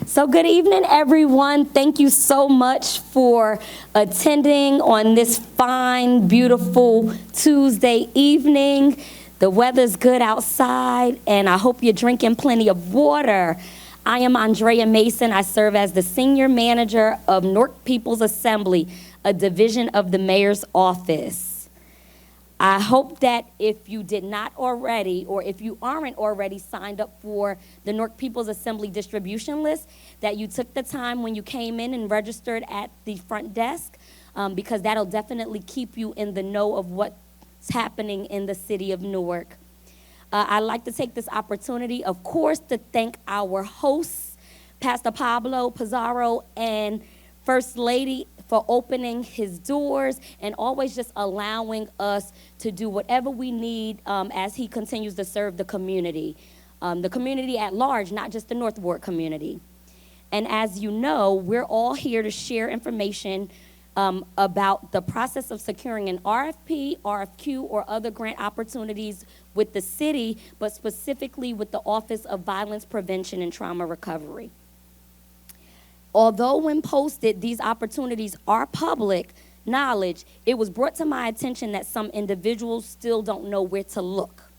So good evening, everyone. Thank you so much for attending on this fine, beautiful Tuesday evening. The weather's good outside, and I hope you're drinking plenty of water. I am Andrea Mason. I serve as the Senior Manager of Newark People's Assembly, a division of the Mayor's Office. I hope that if you did not already, or if you aren't already signed up for the Newark People's Assembly distribution list, that you took the time when you came in and registered at the front desk, because that'll definitely keep you in the know of what's happening in the city of Newark. I'd like to take this opportunity, of course, to thank our hosts, Pastor Pablo Pizarro and First Lady, for opening his doors and always just allowing us to do whatever we need as he continues to serve the community at large, not just the North Ward community. And as you know, we're all here to share information about the process of securing an RFP, RFQ, or other grant opportunities with the city, but specifically with the Office of Violence Prevention and Trauma Recovery. Although when posted, these opportunities are public knowledge, it was brought to my attention that some individuals still don't know where to look.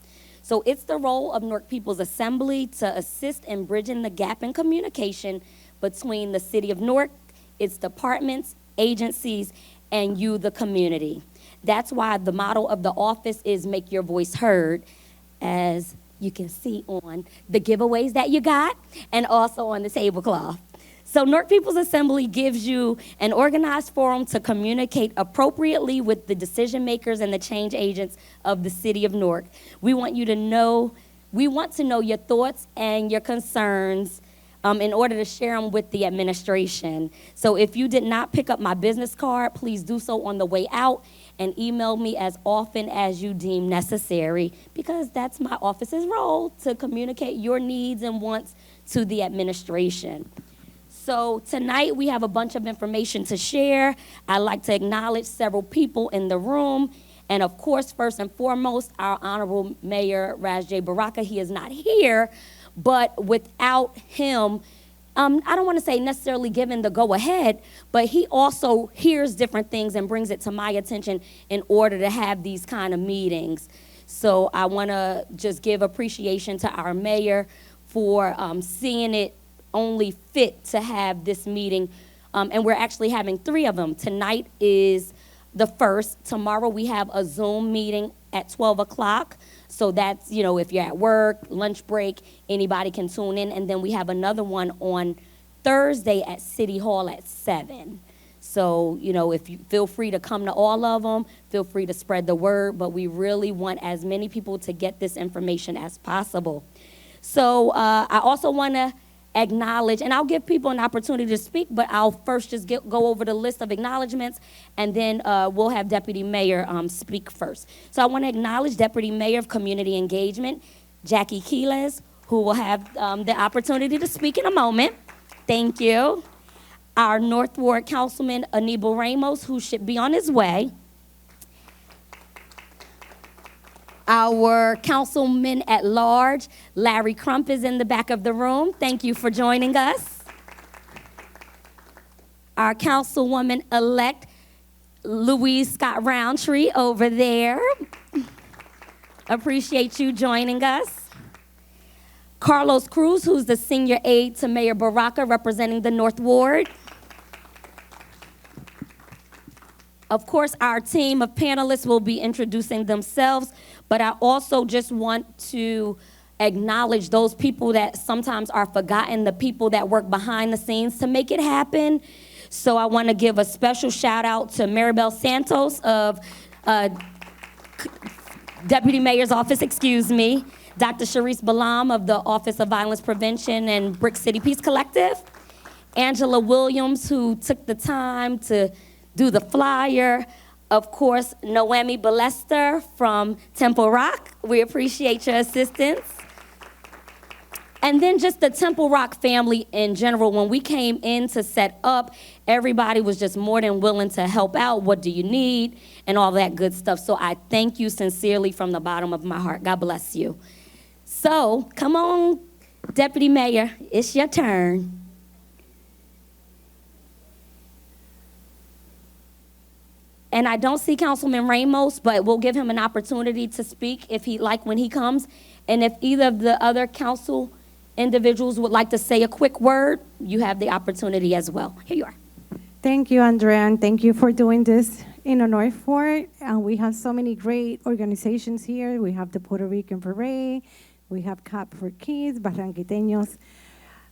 So it's the role of Newark People's Assembly to assist in bridging the gap in communication between the city of Newark, its departments, agencies, and you, the community. That's why the motto of the office is make your voice heard, as you can see on the giveaways that you got and also on the tablecloth. So Newark People's Assembly gives you an organized forum to communicate appropriately with the decision makers and the change agents of the city of Newark. We want to know your thoughts and your concerns in order to share them with the administration. So if you did not pick up my business card, please do so on the way out and email me as often as you deem necessary, because that's my office's role, to communicate your needs and wants to the administration. So tonight we have a bunch of information to share. I'd like to acknowledge several people in the room. And of course, first and foremost, our Honorable Mayor Raj Baraka. He is not here, but without him, I don't want to say necessarily given the go-ahead, but he also hears different things and brings it to my attention in order to have these kind of meetings. So I want to just give appreciation to our mayor for seeing it only fit to have this meeting, and we're actually having 3 of them. Tonight is the first. Tomorrow we have a Zoom meeting at 12 o'clock. So that's, if you're at work, lunch break, anybody can tune in. And then we have another one on Thursday at City Hall at 7. So, if you feel free to come to all of them, feel free to spread the word, but we really want as many people to get this information as possible. So I also want to acknowledge, and I'll give people an opportunity to speak, but I'll first just go over the list of acknowledgments, and then we'll have Deputy Mayor speak first. So I want to acknowledge Deputy Mayor of Community Engagement, Jackie Quiles, who will have the opportunity to speak in a moment. Thank you. Our North Ward Councilman, Aníbal Ramos, who should be on his way. Our Councilman at Large, Larry Crump, is in the back of the room. Thank you for joining us. Our Councilwoman-elect, Louise Scott Roundtree, over there. Appreciate you joining us. Carlos Cruz, who's the senior aide to Mayor Baraka, representing the North Ward. Of course, our team of panelists will be introducing themselves, but I also just want to acknowledge those people that sometimes are forgotten, the people that work behind the scenes to make it happen. So I want to give a special shout out to Maribel Santos of Deputy Mayor's Office, Dr. Sharice Balam of the Office of Violence Prevention and Brick City Peace Collective, Angela Williams, who took the time to do the flyer. Of course, Noemi Ballester from Temple Rock. We appreciate your assistance. And then just the Temple Rock family in general. When we came in to set up, everybody was just more than willing to help out. What do you need? And all that good stuff. So I thank you sincerely from the bottom of my heart. God bless you. So come on, Deputy Mayor, it's your turn. And I don't see Councilman Ramos, but we'll give him an opportunity to speak if he'd like when he comes. And if either of the other council individuals would like to say a quick word, you have the opportunity as well. Here you are. Thank you, Andrea, and thank you for doing this in Honor for. We have so many great organizations here. We have the Puerto Rican Parade, we have CAP for Kids, Barranquiteños,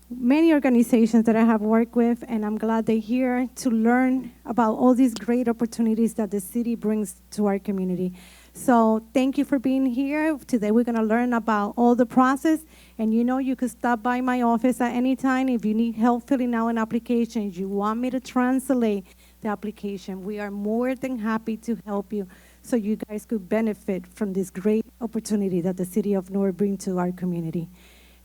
many organizations that I have worked with, and I'm glad they're here to learn about all these great opportunities that the city brings to our community. So thank you for being here. Today we're gonna learn about all the process, and you could stop by my office at any time if you need help filling out an application, if you want me to translate the application. We are more than happy to help you so you guys could benefit from this great opportunity that the city of Newark brings to our community.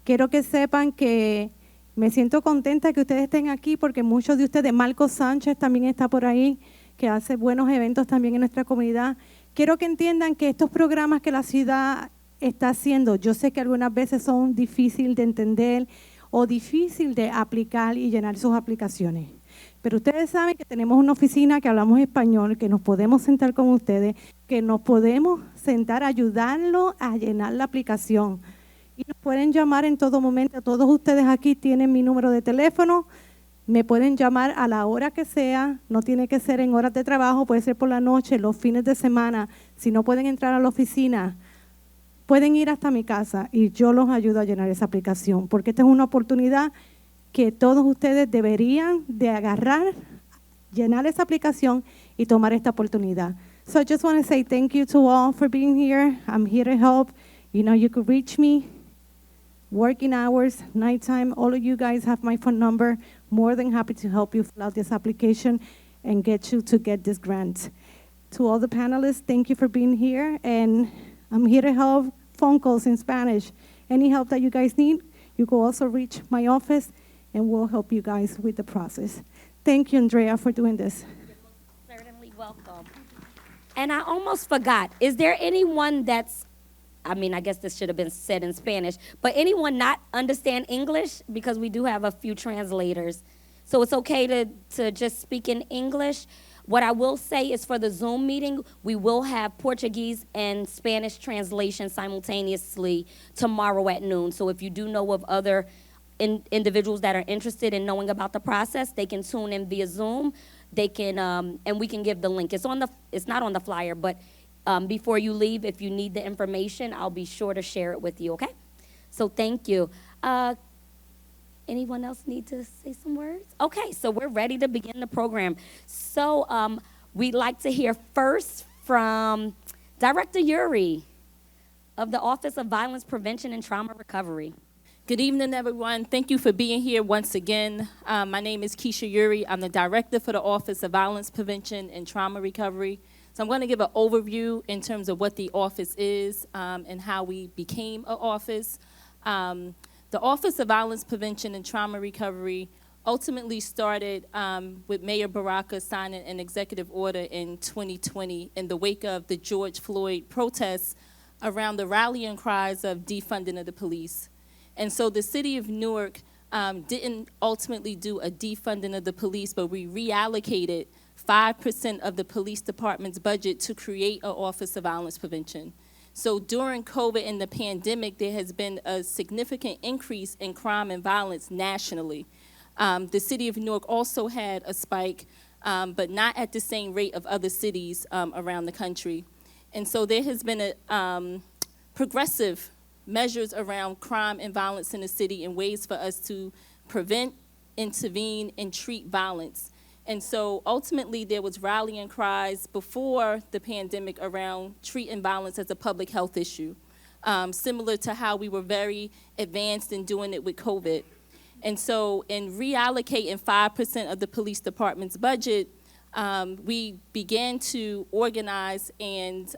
Quiero que sepan que me siento contenta que ustedes estén aquí porque muchos de ustedes, Marco Sánchez también está por ahí, que hace buenos eventos también en nuestra comunidad. Quiero que entiendan que estos programas que la ciudad está haciendo, yo sé que algunas veces son difíciles de entender o difícil de aplicar y llenar sus aplicaciones. Pero ustedes saben que tenemos una oficina que hablamos español, que nos podemos sentar con ustedes, que nos podemos sentar a ayudarlos a llenar la aplicación. Y nos pueden llamar en todo momento. Todos ustedes aquí tienen mi número de teléfono. Me pueden llamar a la hora que sea. No tiene que ser en horas de trabajo, puede ser por la noche, los fines de semana. Si no pueden entrar a la oficina, pueden ir hasta mi casa y yo los ayudo a llenar esa aplicación. Porque esta es una oportunidad que todos ustedes deberían de agarrar, llenar esa aplicación y tomar esta oportunidad. So I just want to say thank you to all for being here. I'm here to help. You could reach me. Working hours, nighttime, all of you guys have my phone number. More than happy to help you fill out this application and get you to get this grant. To all the panelists, thank you for being here. And I'm here to help phone calls in Spanish. Any help that you guys need, you can also reach my office and we'll help you guys with the process. Thank you, Andrea, for doing this. You're certainly welcome. And I almost forgot, is there anyone I guess this should have been said in Spanish, but anyone not understand English? Because we do have a few translators. So it's okay to just speak in English. What I will say is for the Zoom meeting, we will have Portuguese and Spanish translation simultaneously tomorrow at noon. So if you do know of other individuals that are interested in knowing about the process, they can tune in via Zoom. They can, and we can give the link. It's not on the flyer, but before you leave, if you need the information, I'll be sure to share it with you, okay? So thank you. Anyone else need to say some words? Okay, so we're ready to begin the program. So we'd like to hear first from Director Yuri of the Office of Violence Prevention and Trauma Recovery. Good evening, everyone. Thank you for being here once again. My name is Keisha Yuri. I'm the Director for the Office of Violence Prevention and Trauma Recovery. So I'm going to give an overview in terms of what the office is and how we became an office. The Office of Violence Prevention and Trauma Recovery ultimately started with Mayor Baraka signing an executive order in 2020 in the wake of the George Floyd protests around the rallying cries of defunding of the police. And so the city of Newark didn't ultimately do a defunding of the police, but we reallocated 5% of the police department's budget to create an Office of Violence Prevention. So during COVID and the pandemic, there has been a significant increase in crime and violence nationally. The city of Newark also had a spike, but not at the same rate of other cities around the country. And so there has been a progressive measures around crime and violence in the city and ways for us to prevent, intervene, and treat violence. And so ultimately there was rallying cries before the pandemic around treating violence as a public health issue, similar to how we were very advanced in doing it with COVID. And so in reallocating 5% of the police department's budget, we began to organize and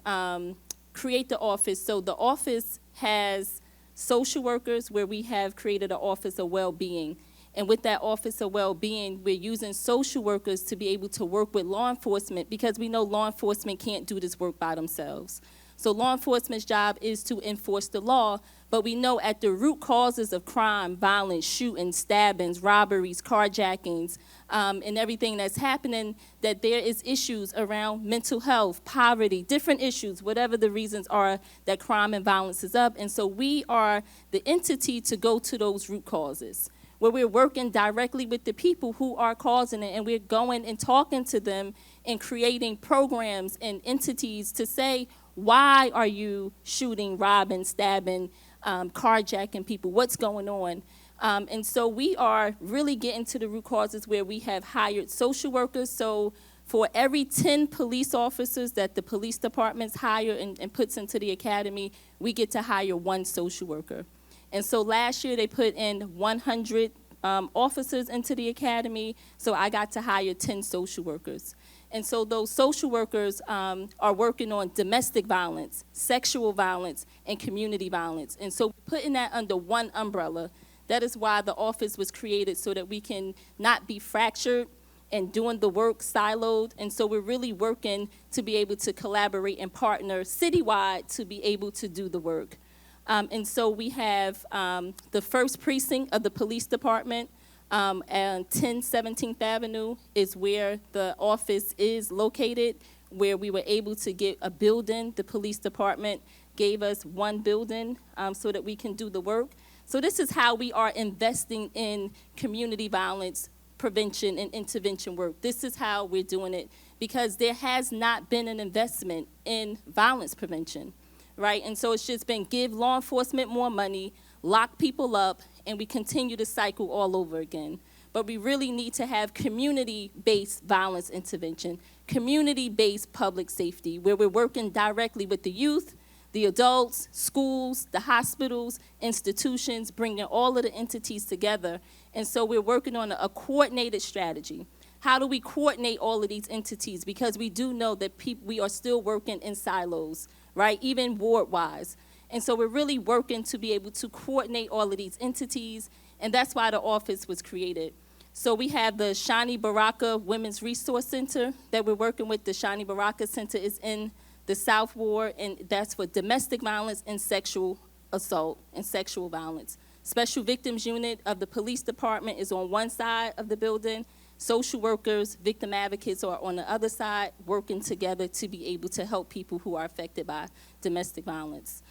create the office. So the office has social workers where we have created an Office of Well-Being. And with that Office of Well-Being, we're using social workers to be able to work with law enforcement because we know law enforcement can't do this work by themselves. So law enforcement's job is to enforce the law, but we know at the root causes of crime, violence, shootings, stabbings, robberies, carjackings, and everything that's happening, that there is issues around mental health, poverty, different issues, whatever the reasons are that crime and violence is up. And so we are the entity to go to those root causes, where we're working directly with the people who are causing it, and we're going and talking to them and creating programs and entities to say, why are you shooting, robbing, stabbing, carjacking people? What's going on? And so we are really getting to the root causes, where we have hired social workers. So for every 10 police officers that the police departments hire and puts into the academy, we get to hire 1 social worker. And so last year they put in 100 officers into the academy, so I got to hire 10 social workers. And so those social workers are working on domestic violence, sexual violence, and community violence. And so putting that under one umbrella, that is why the office was created, so that we can not be fractured and doing the work siloed. And so we're really working to be able to collaborate and partner citywide to be able to do the work. And so we have the first precinct of the police department, and 10 17th Avenue is where the office is located, where we were able to get a building. The police department gave us 1 building so that we can do the work. So this is how we are investing in community violence prevention and intervention work. This is how we're doing it, because there has not been an investment in violence prevention, right? And so it's just been give law enforcement more money, lock people up, and we continue the cycle all over again. But we really need to have community-based violence intervention, community-based public safety, where we're working directly with the youth, the adults, schools, the hospitals, institutions, bringing all of the entities together. And so we're working on a coordinated strategy. How do we coordinate all of these entities? Because we do know that we are still working in silos, right, even ward-wise. And so we're really working to be able to coordinate all of these entities, and that's why the office was created. So we have the Shani Baraka Women's Resource Center that we're working with. The Shani Baraka Center is in the South Ward, and that's for domestic violence and sexual assault and sexual violence. Special Victims Unit of the Police Department is on one side of the building. Social workers, victim advocates are on the other side, working together to be able to help people who are affected by domestic violence.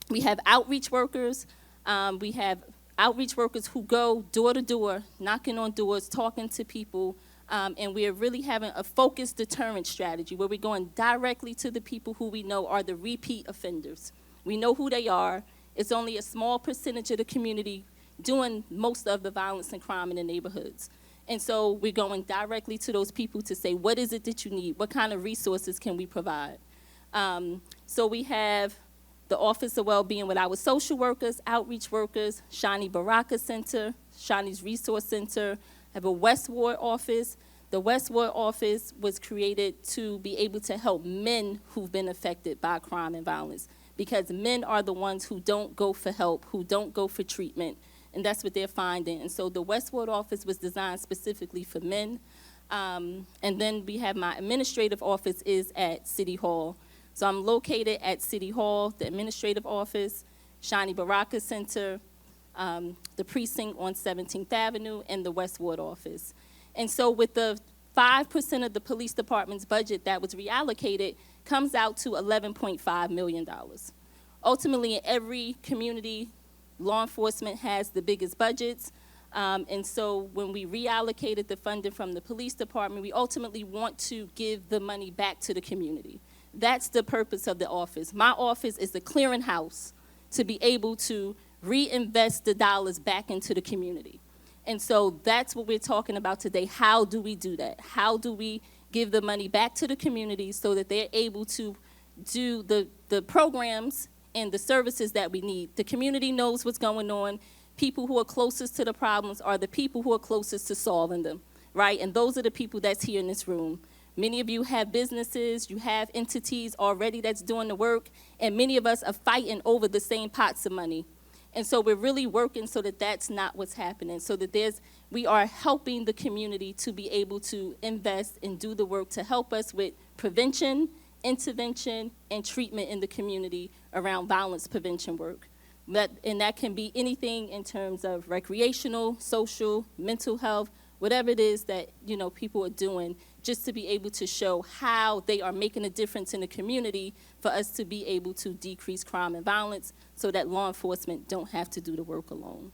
We have outreach workers. We have outreach workers who go door to door, knocking on doors, talking to people, and we're really having a focused deterrent strategy where we're going directly to the people who we know are the repeat offenders. We know who they are. It's only a small percentage of the community doing most of the violence and crime in the neighborhoods. And so we're going directly to those people to say, what is it that you need? What kind of resources can we provide? So we have the Office of Wellbeing with our social workers, outreach workers, Shani Baraka Center, Shani's Resource Center, have a West Ward office. The West Ward office was created to be able to help men who've been affected by crime and violence, because men are the ones who don't go for help, who don't go for treatment, and that's what they're finding. And so the West Ward office was designed specifically for men. And then we have my administrative office is at City Hall. So I'm located at City Hall, the administrative office, Shani Baraka Center, the precinct on 17th Avenue, and the West Ward office. And so with the 5% of the police department's budget that was reallocated, comes out to $11.5 million. Ultimately, in every community, law enforcement has the biggest budgets. And so when we reallocated the funding from the police department, we ultimately want to give the money back to the community. That's the purpose of the office. My office is the clearinghouse to be able to reinvest the dollars back into the community. And so that's what we're talking about today. How do we do that? How do we give the money back to the community so that they're able to do the programs and the services that we need? The community knows what's going on. People who are closest to the problems are the people who are closest to solving them, right? And those are the people that's here in this room. Many of you have businesses, you have entities already that's doing the work, and many of us are fighting over the same pots of money. And so we're really working so that that's not what's happening, so that we are helping the community to be able to invest and do the work to help us with prevention, intervention, and treatment in the community around violence prevention work. And that can be anything in terms of recreational, social, mental health, whatever it is that, people are doing, just to be able to show how they are making a difference in the community for us to be able to decrease crime and violence so that law enforcement don't have to do the work alone.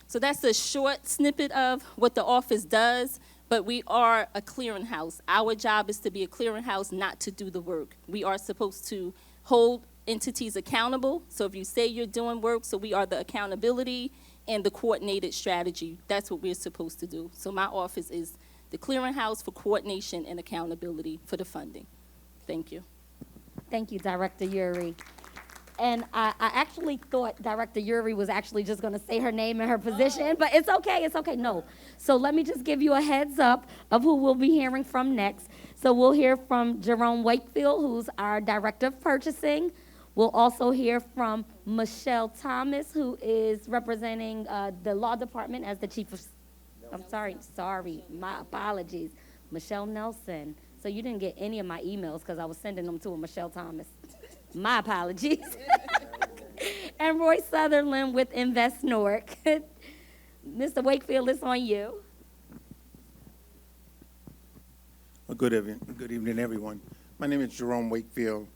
So that's a short snippet of what the office does, but we are a clearinghouse. Our job is to be a clearinghouse, not to do the work. We are supposed to hold entities accountable. So if you say you're doing work, so we are the accountability and the coordinated strategy. That's what we're supposed to do. So my office is the clearinghouse for coordination and accountability for the funding. Thank you. Thank you, Director Yuri. And I actually thought Director Yuri was actually just going to say her name and her position, but it's okay, no. So let me just give you a heads up of who we'll be hearing from next. So we'll hear from Jerome Wakefield, who's our Director of Purchasing. We'll also hear from Michelle Thomas, who is representing the Law Department as the Chief of, my apologies, Michelle Nelson. So you didn't get any of my emails because I was sending them to a Michelle Thomas. My apologies. And Roy Sutherland with Invest Newark. Mr. Wakefield, it's on you. Well, good evening, everyone. My name is Jerome Wakefield.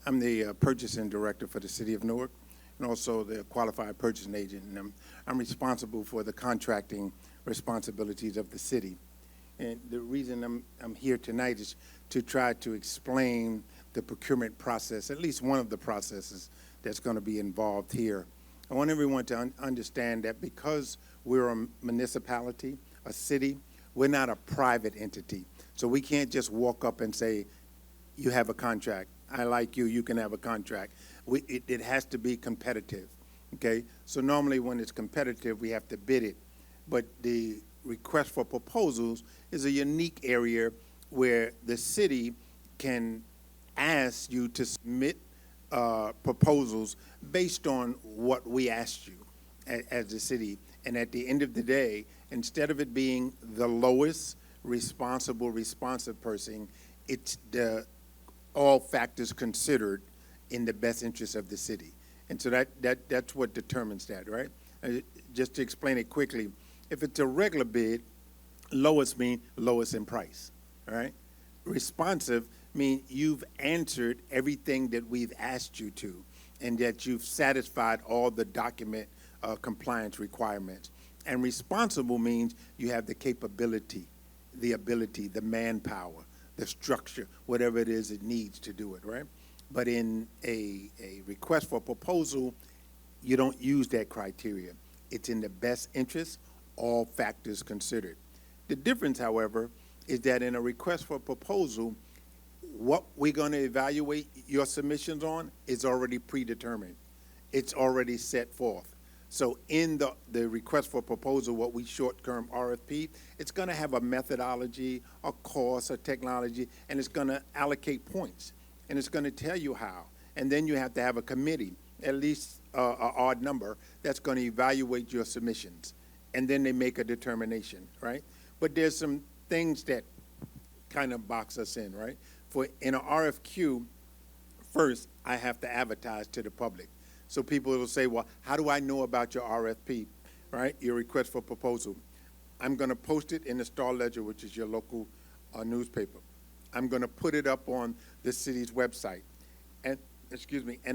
I'm the purchasing director for the city of Newark and also the qualified purchasing agent. And I'm responsible for the contracting responsibilities of the city. And the reason I'm here tonight is to try to explain the procurement process, at least one of the processes that's going to be involved here. I want everyone to understand that because we're a municipality, a city, we're not a private entity. So we can't just walk up and say, you have a contract. I like you, you can have a contract. It has to be competitive, okay? So normally when it's competitive, we have to bid it. But the request for proposals is a unique area where the city can ask you to submit proposals based on what we asked you as the city. And at the end of the day, instead of it being the lowest responsive person, it's the all factors considered in the best interest of the city. And so that's what determines that, right? Just to explain it quickly, if it's a regular bid, lowest means lowest in price, all right? Responsive means you've answered everything that we've asked you to and that you've satisfied all the document compliance requirements. And responsible means you have the capability, the ability, the manpower, the structure, whatever it is it needs to do it, right? But in a request for proposal, you don't use that criteria. It's in the best interest, all factors considered. The difference, however, is that in a request for proposal, what we're going to evaluate your submissions on is already predetermined. It's already set forth. So in the request for proposal, what we short-term RFP, it's going to have a methodology, a cost, a technology, and it's going to allocate points. And it's going to tell you how. And then you have to have a committee, at least an odd number, that's going to evaluate your submissions. And then they make a determination, right? But there's some things that kind of box us in, right? In an RFQ, first, I have to advertise to the public. So people will say, well, how do I know about your RFP, right? Your request for proposal. I'm going to post it in the Star Ledger, which is your local newspaper. I'm going to put it up on the city's website. And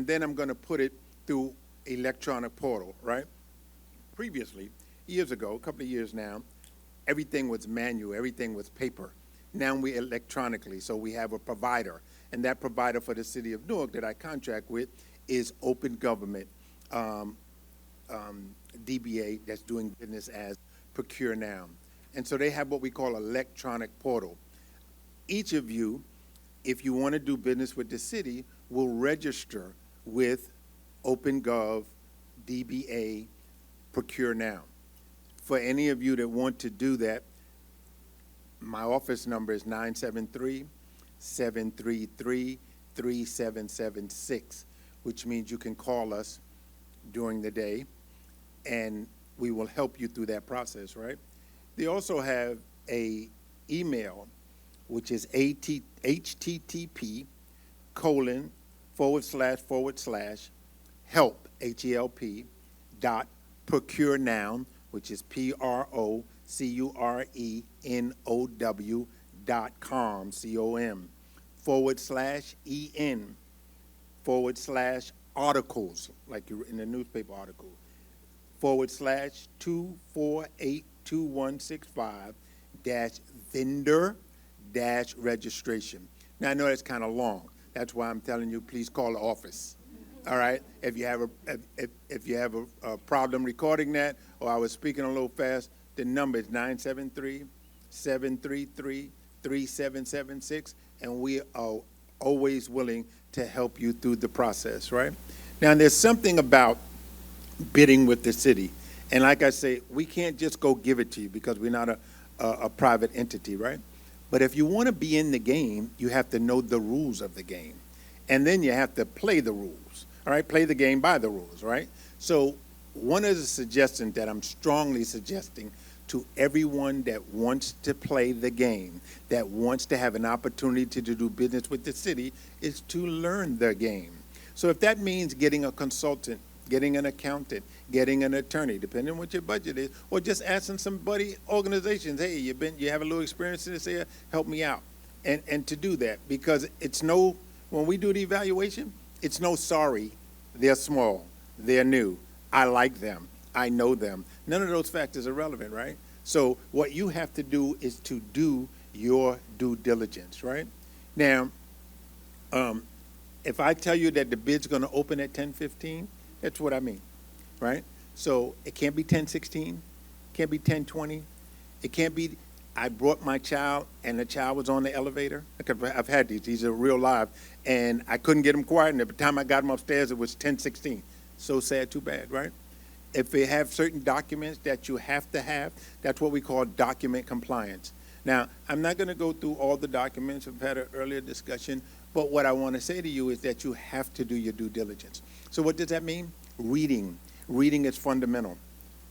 then I'm going to put it through electronic portal, right? Previously, years ago, a couple of years now, everything was manual, everything was paper. Now we electronically, so we have a provider. And that provider for the city of Newark that I contract with is Open Government, DBA, that's doing business as Procure Now. And so they have what we call electronic portal. Each of you, if you want to do business with the city, will register with OpenGov, DBA, Procure Now. For any of you that want to do that, my office number is 973-733-3776, which means you can call us during the day, and we will help you through that process, right? They also have a email, which is http help, HELP, dot procure noun, which is PROCURENOW.com, COM, /EN/articles, like you're in the newspaper article, /2482165 vendor registration. Now, I know that's kind of long. That's why I'm telling you, please call the office. All right? If you have a problem recording that, or I was speaking a little fast, the number is 973-733-3776, and we are always willing to help you through the process, right? Now, there's something about bidding with the city. And like I say, we can't just go give it to you because we're not a private entity, right? But if you want to be in the game, you have to know the rules of the game. And then you have to play the rules, all right? Play the game by the rules, right? So one of the suggestions that I'm strongly suggesting to everyone that wants to play the game, that wants to have an opportunity to do business with the city, is to learn the game. So if that means getting a consultant, getting an accountant, getting an attorney, depending on what your budget is, or just asking somebody, organizations, hey, you have a little experience in this area, help me out. And to do that, because when we do the evaluation, it's no sorry, they're small, they're new, I like them, I know them. None of those factors are relevant, right? So what you have to do is to do your due diligence, right? Now, if I tell you that the bid's going to open at 10:15, that's what I mean, right? So it can't be 10:16, can't be 10:20, it can't be, I brought my child and the child was on the elevator. I've had these are real live, and I couldn't get him quiet, and by the time I got him upstairs, it was 10:16. So sad, too bad, right? If they have certain documents that you have to have, that's what we call document compliance. Now, I'm not going to go through all the documents. We've had an earlier discussion, but what I want to say to you is that you have to do your due diligence. So what does that mean? Reading. Reading is fundamental.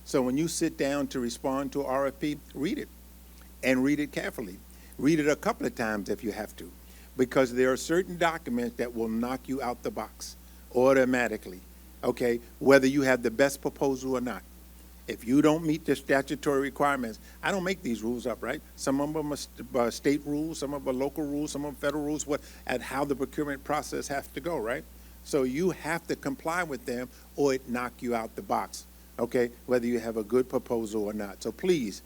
So when you sit down to respond to RFP, read it, and read it carefully. Read it a couple of times if you have to, because there are certain documents that will knock you out the box automatically, okay, whether you have the best proposal or not. If you don't meet the statutory requirements, I don't make these rules up, right? Some of them are state rules, some of them are local rules, some of them federal rules, at how the procurement process has to go, right? So you have to comply with them or it knock you out the box, okay, whether you have a good proposal or not. So please,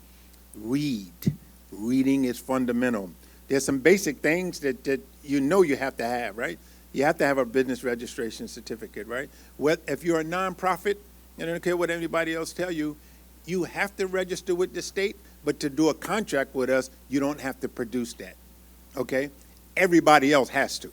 read. Reading is fundamental. There's some basic things that you have to have, right? You have to have a business registration certificate, right? If you're a nonprofit, and I don't care what anybody else tell you, you have to register with the state, but to do a contract with us, you don't have to produce that, okay? Everybody else has to,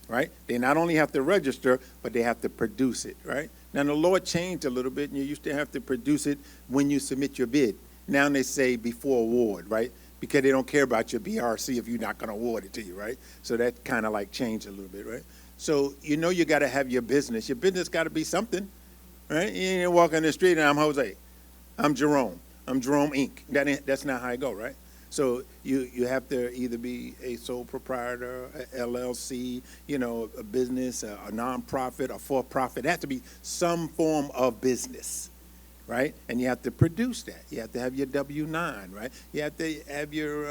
right? They not only have to register, but they have to produce it, right? Now, the law changed a little bit, and you used to have to produce it when you submit your bid. Now they say before award, right? Because they don't care about your BRC if you're not going to award it to you, right? So that kind of like changed a little bit, right? So you got to have your business. Your business got to be something, right? You ain't walking the street and I'm Jose. I'm Jerome. I'm Jerome Inc. That's not how I go, right? So you have to either be a sole proprietor, a LLC, a business, a nonprofit, a for-profit. It has to be some form of business, right? And you have to produce that. You have to have your W-9, right? You have to have your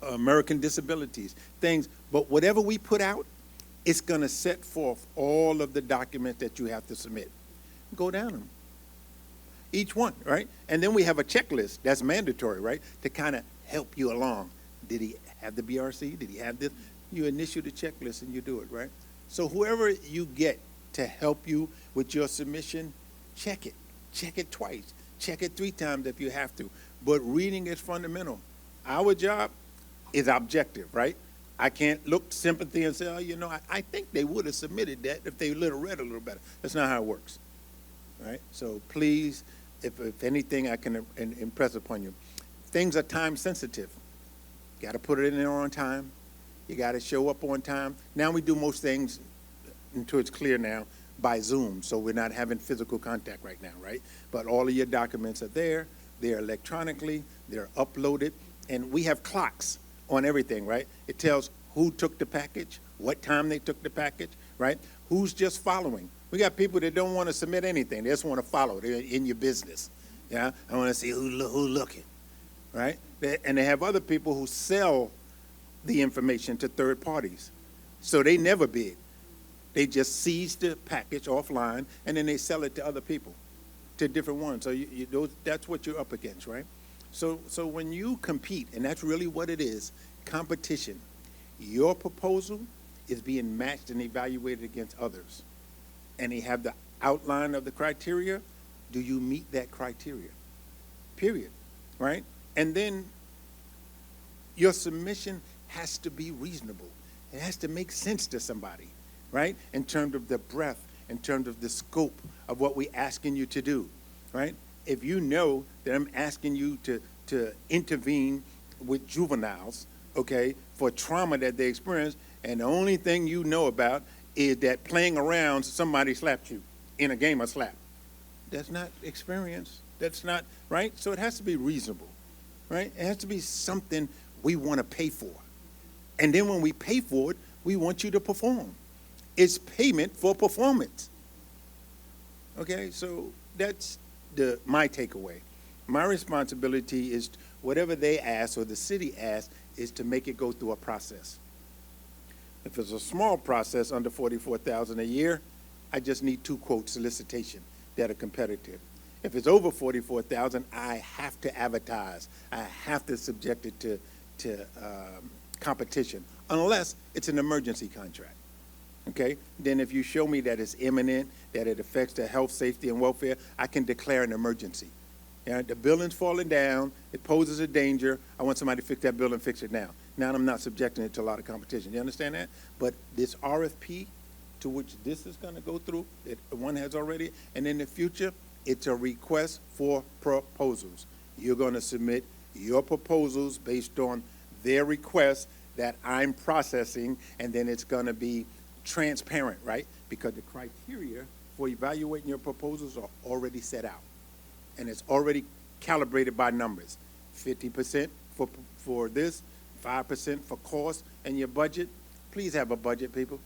American disabilities, things. But whatever we put out, it's going to set forth all of the documents that you have to submit. Go down them. Each one, right? And then we have a checklist that's mandatory, right? To kind of help you along. Did he have the BRC? Did he have this? You initiate the checklist and you do it, right? So whoever you get to help you with your submission, check it. Check it twice. Check it 3 times if you have to. But reading is fundamental. Our job is objective, right? I can't look sympathy and say, I think they would have submitted that if they read a little better. That's not how it works, right? So please, if anything I can impress upon you, things are time sensitive. You got to put it in there on time. You got to show up on time. Now we do most things, until it's clear now, by Zoom, so we're not having physical contact right now, right? But all of your documents are there. They're electronically. They're uploaded. And we have clocks on everything, right? It tells who took the package, what time they took the package, right? Who's just following? We got people that don't want to submit anything. They just want to follow. They're in your business. Yeah, I want to see who looking, right? And they have other people who sell the information to third parties. So they never bid. They just seize the package offline, and then they sell it to other people, to different ones. So that's what you're up against, right? So when you compete, and that's really what it is, competition, your proposal is being matched and evaluated against others. And they have the outline of the criteria. Do you meet that criteria? Period, right? And then your submission has to be reasonable. It has to make sense to somebody, right? In terms of the breadth, in terms of the scope of what we're asking you to do, right? If you know that I'm asking you to intervene with juveniles, okay, for trauma that they experience, and the only thing you know about is that playing around, somebody slapped you in a game of slap. That's not experience. That's not, right? So it has to be reasonable, right? It has to be something we want to pay for. And then when we pay for it, we want you to perform. It's payment for performance. Okay, so that's my takeaway. My responsibility is whatever they ask or the city asks is to make it go through a process. If it's a small process under $44,000 a year, I just need 2 quote solicitation that are competitive. If it's over $44,000, I have to advertise. I have to subject it to competition, unless it's an emergency contract. Okay? Then if you show me that it's imminent, that it affects the health, safety, and welfare, I can declare an emergency. Yeah, the building's falling down, it poses a danger, I want somebody to fix that building, fix it now. Now I'm not subjecting it to a lot of competition. You understand that? But this RFP, to which this is going to go through, that one has already, and in the future, it's a request for proposals. You're going to submit your proposals based on their requests that I'm processing, and then it's going to be transparent, right? Because the criteria for evaluating your proposals are already set out, and it's already calibrated by numbers. 50% for this, 5% for cost, and your budget. Please have a budget, people.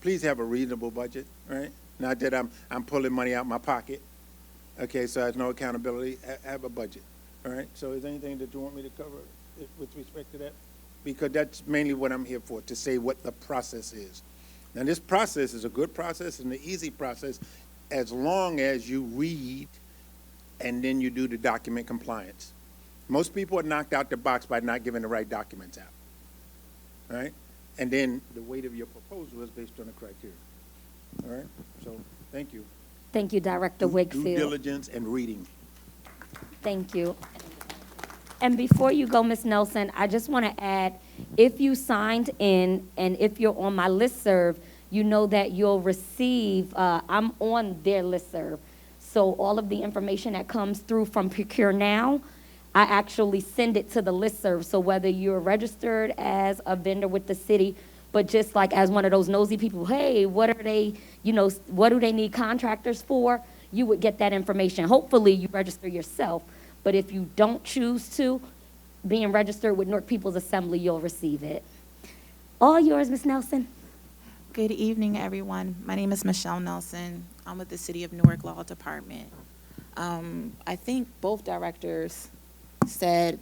Please have a reasonable budget, right? Not that I'm pulling money out my pocket. Okay, so there's no accountability. Have a budget, all right? So is there anything that you want me to cover with respect to that? Because that's mainly what I'm here for, to say what the process is. Now, this process is a good process and an easy process as long as you read and then you do the document compliance. Most people are knocked out the box by not giving the right documents out, all right? And then the weight of your proposal is based on the criteria, all right? So thank you. Thank you, Director Wakefield. Due diligence and reading. Thank you. And before you go, Ms. Nelson, I just want to add, if you signed in and if you're on my listserv, you know that you'll receive, I'm on their listserv. So all of the information that comes through from Procure Now, I actually send it to the listserv. So whether you're registered as a vendor with the city, but just like as one of those nosy people, hey, what are they, what do they need contractors for? You would get that information. Hopefully you register yourself. But if you don't choose to, being registered with Newark People's Assembly, you'll receive it. All yours, Ms. Nelson. Good evening, everyone. My name is Michelle Nelson. I'm with the City of Newark Law Department. I think both directors said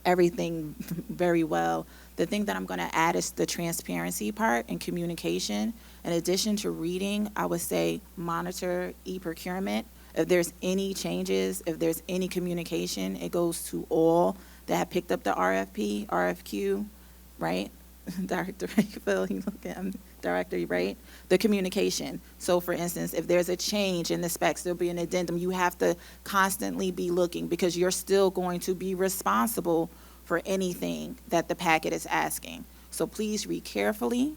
everything very well. The thing that I'm going to add is the transparency part and communication. In addition to reading, I would say monitor e-procurement. If there's any changes, if there's any communication, it goes to all that have picked up the RFP, RFQ, right? Director Wakefield, you look at him, Director, right? The communication. So for instance, if there's a change in the specs, there'll be an addendum. You have to constantly be looking because you're still going to be responsible for anything that the packet is asking. So please read carefully.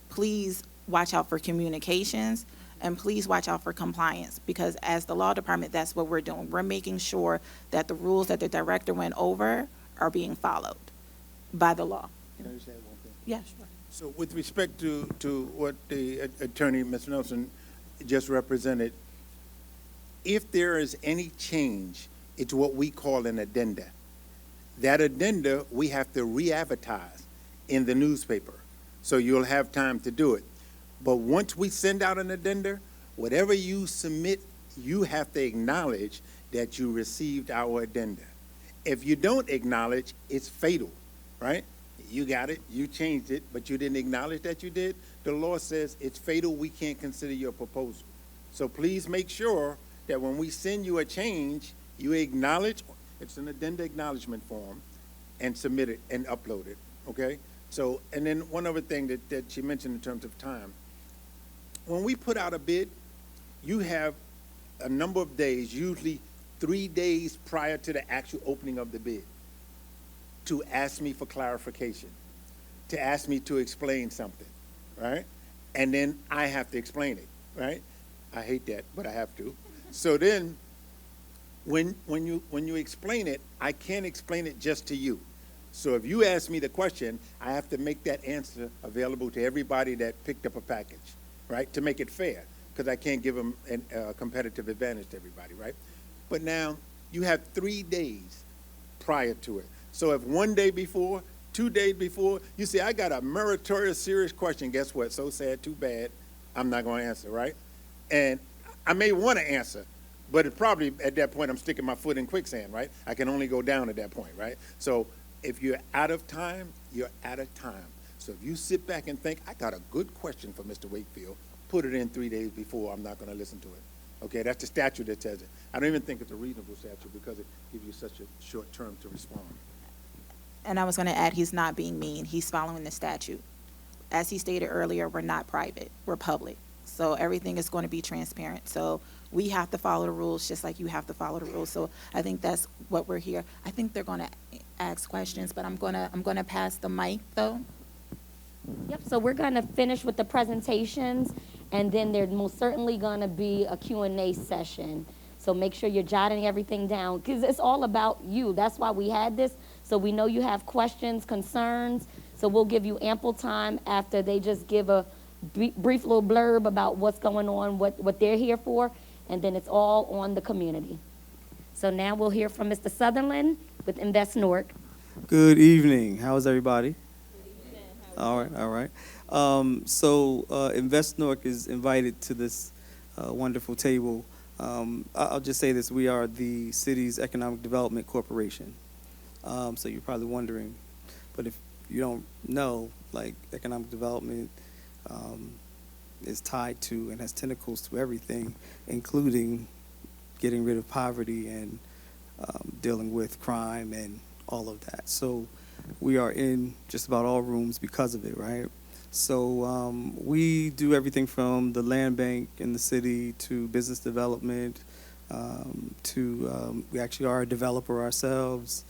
Please watch out for communications. And please watch out for compliance, because as the law department, that's what we're doing. We're making sure that the rules that the director went over are being followed by the law. Can I just add one thing? Yeah, sure. So with respect to what the attorney, Ms. Nelson, just represented, if there is any change, it's what we call an addenda. That addenda, we have to re-advertise in the newspaper. So you'll have time to do it. But once we send out an addenda, whatever you submit, you have to acknowledge that you received our addenda. If you don't acknowledge, it's fatal, right? You got it, you changed it, but you didn't acknowledge that you did. The law says it's fatal, we can't consider your proposal. So please make sure that when we send you a change, you acknowledge, it's an addenda acknowledgement form, and submit it and upload it, okay? So, and then one other thing that she mentioned in terms of time. When we put out a bid, you have a number of days, usually 3 days prior to the actual opening of the bid, to ask me for clarification, to ask me to explain something, right? And then I have to explain it, right? I hate that, but I have to. So then, when you explain it, I can't explain it just to you. So if you ask me the question, I have to make that answer available to everybody that picked up a package, right? To make it fair, because I can't give them a competitive advantage to everybody, right? But now, you have 3 days prior to it. So if 1 day before, 2 days before, you say, I got a meritorious, serious question, guess what? So sad, too bad, I'm not going to answer, right? And I may want to answer, but it probably, at that point, I'm sticking my foot in quicksand, right? I can only go down at that point, right? So if you're out of time, you're out of time. So if you sit back and think, I got a good question for Mr. Wakefield, put it in 3 days before, I'm not going to listen to it. Okay, that's the statute that says it. I don't even think it's a reasonable statute because it gives you such a short term to respond. And I was going to add, he's not being mean. He's following the statute. As he stated earlier, we're not private. We're public. So everything is going to be transparent. So we have to follow the rules just like you have to follow the rules. So I think that's what we're here. I think they're going to ask questions, but I'm going to pass the mic, though. Yep, so we're going to finish with the presentations, and then there's most certainly going to be a Q&A session. So make sure you're jotting everything down, because it's all about you. That's why we had this, so we know you have questions, concerns, so we'll give you ample time after they just give a brief little blurb about what's going on, what they're here for, and then it's all on the community. So now we'll hear from Mr. Sutherland with Invest Newark. Good evening. How's everybody? All right. Invest Newark is invited to this wonderful table. I'll just say this: we are the city's economic development corporation. So you're probably wondering, but if you don't know, like economic development is tied to and has tentacles to everything, including getting rid of poverty and dealing with crime and all of that. So we are in just about all rooms because of it, right? So we do everything from the land bank in the city to business development we actually are a developer ourselves.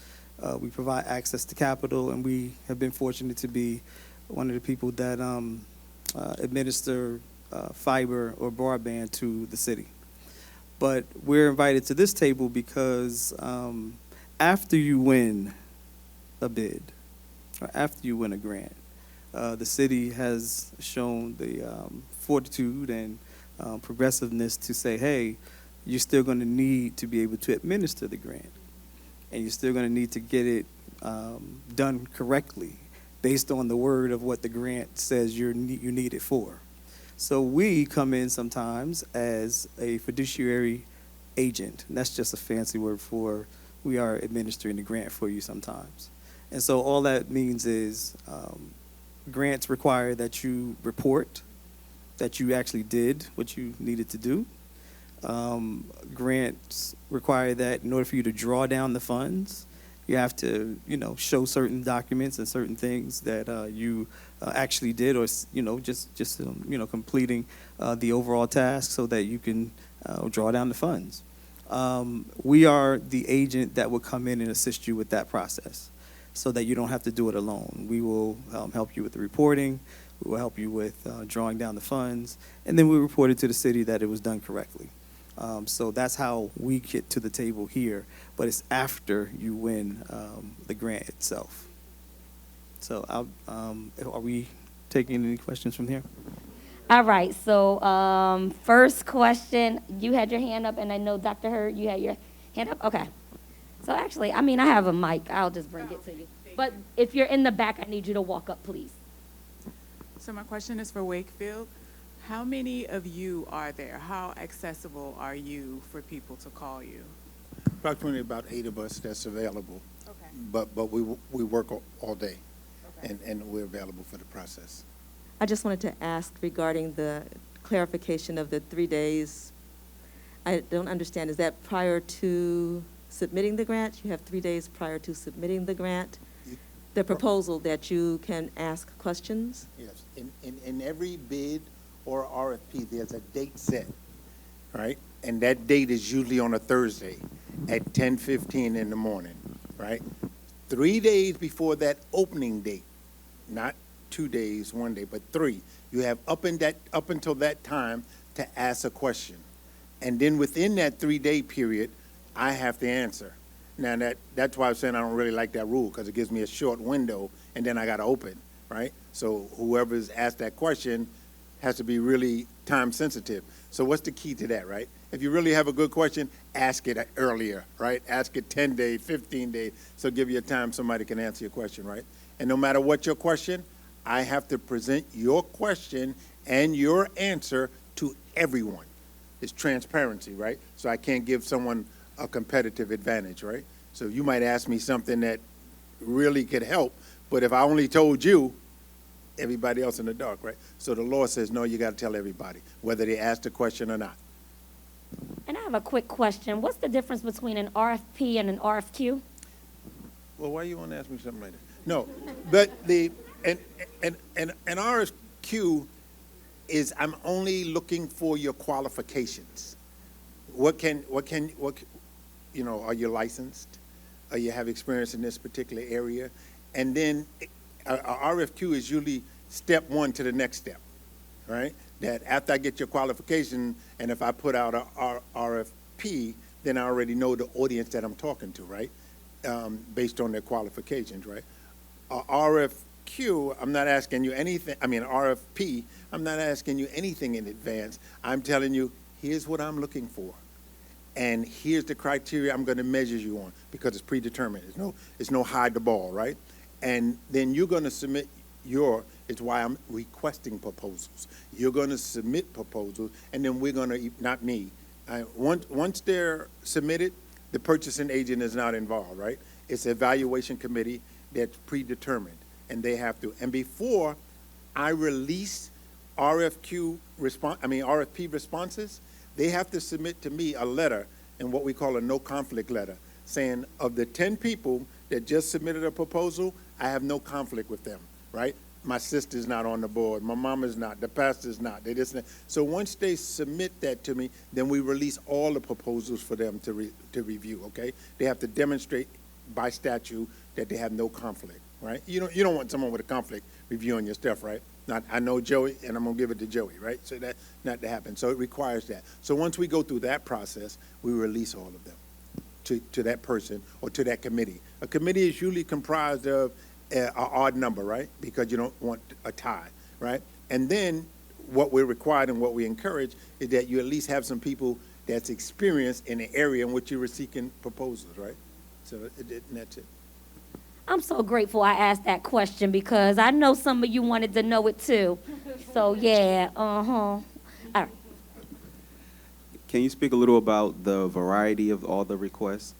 We provide access to capital, and we have been fortunate to be one of the people that administer fiber or broadband to the city. But we're invited to this table because after you win a bid, or after you win a grant, the city has shown the fortitude and progressiveness to say, hey, you're still going to need to be able to administer the grant, and you're still going to need to get it done correctly based on the word of what the grant says you need it for. So we come in sometimes as a fiduciary agent, and that's just a fancy word for we are administering the grant for you sometimes. And so all that means is grants require that you report that you actually did what you needed to do. Grants require that in order for you to draw down the funds, you have to, show certain documents and certain things that you actually did, or just completing the overall task so that you can draw down the funds. We are the agent that will come in and assist you with that process, so that you don't have to do it alone. We will help you with the reporting. We will help you with drawing down the funds, and then we report it to the city that it was done correctly. So that's how we get to the table here, but it's after you win the grant itself. So are we taking any questions from here? All right, so first question, you had your hand up, and I know Dr. Hurd, you had your hand up? Okay. So actually, I have a mic. I'll just bring it to you. But if you're in the back, I need you to walk up, please. So my question is for Wakefield. How many of you are there? How accessible are you for people to call you? Approximately about 8 of us that's available, Okay. but we work all day, Okay. and we're available for the process. I just wanted to ask regarding the clarification of the 3 days. I don't understand, is that prior to submitting the grant? You have 3 days prior to submitting the grant? The proposal that you can ask questions? Yes, in every bid or RFP, there's a date set, right? And that date is usually on a Thursday at 10:15 in the morning, right? 3 days before that opening date, not 2 days, 1 day, but 3. You have up until that time to ask a question. And then within that 3-day period, I have to answer. Now, that's why I'm saying I don't really like that rule, because it gives me a short window, and then I got to open, right? So whoever's asked that question has to be really time sensitive. So what's the key to that, right? If you really have a good question, ask it earlier, right? Ask it 10 days, 15 days, so give you time somebody can answer your question, right? And no matter what your question, I have to present your question and your answer to everyone. It's transparency, right? So I can't give someone a competitive advantage, right? So you might ask me something that really could help, but if I only told you, everybody else in the dark, right? So the law says, no, you got to tell everybody, whether they asked a question or not. And I have a quick question. What's the difference between an RFP and an RFQ? Well, why you want to ask me something like that? No, but an RFQ is I'm only looking for your qualifications. What are you licensed? You have experience in this particular area? And then a RFQ is usually step one to the next step, right? That after I get your qualification, and if I put out a RFP, then I already know the audience that I'm talking to, right? Based on their qualifications, right? RFQ, I'm not asking you anything, RFP, I'm not asking you anything in advance. I'm telling you, here's what I'm looking for. And here's the criteria I'm going to measure you on, because it's predetermined. It's no hide the ball, right? And then you're going to submit it's why I'm requesting proposals. You're going to submit proposals, and then we're going to, not me, once they're submitted, the purchasing agent is not involved, right? It's an evaluation committee that's predetermined, and they have to. And before I release RFP responses, they have to submit to me a letter, and what we call a no conflict letter, saying of the 10 people that just submitted a proposal, I have no conflict with them, right? My sister's not on the board, my mama's not, the pastor's not, they just. So once they submit that to me, then we release all the proposals for them to review, okay? They have to demonstrate by statute that they have no conflict, right? You don't want someone with a conflict reviewing your stuff, right? I know Joey, and I'm going to give it to Joey, right? So that not to happen. So it requires that. So once we go through that process, we release all of them to that person or to that committee. A committee is usually comprised of an odd number, right? Because you don't want a tie, right? And then what we're required and what we encourage is that you at least have some people that's experienced in the area in which you were seeking proposals, right? So that's it. I'm so grateful I asked that question, because I know some of you wanted to know it too. So yeah, All right. Can you speak a little about the variety of all the requests?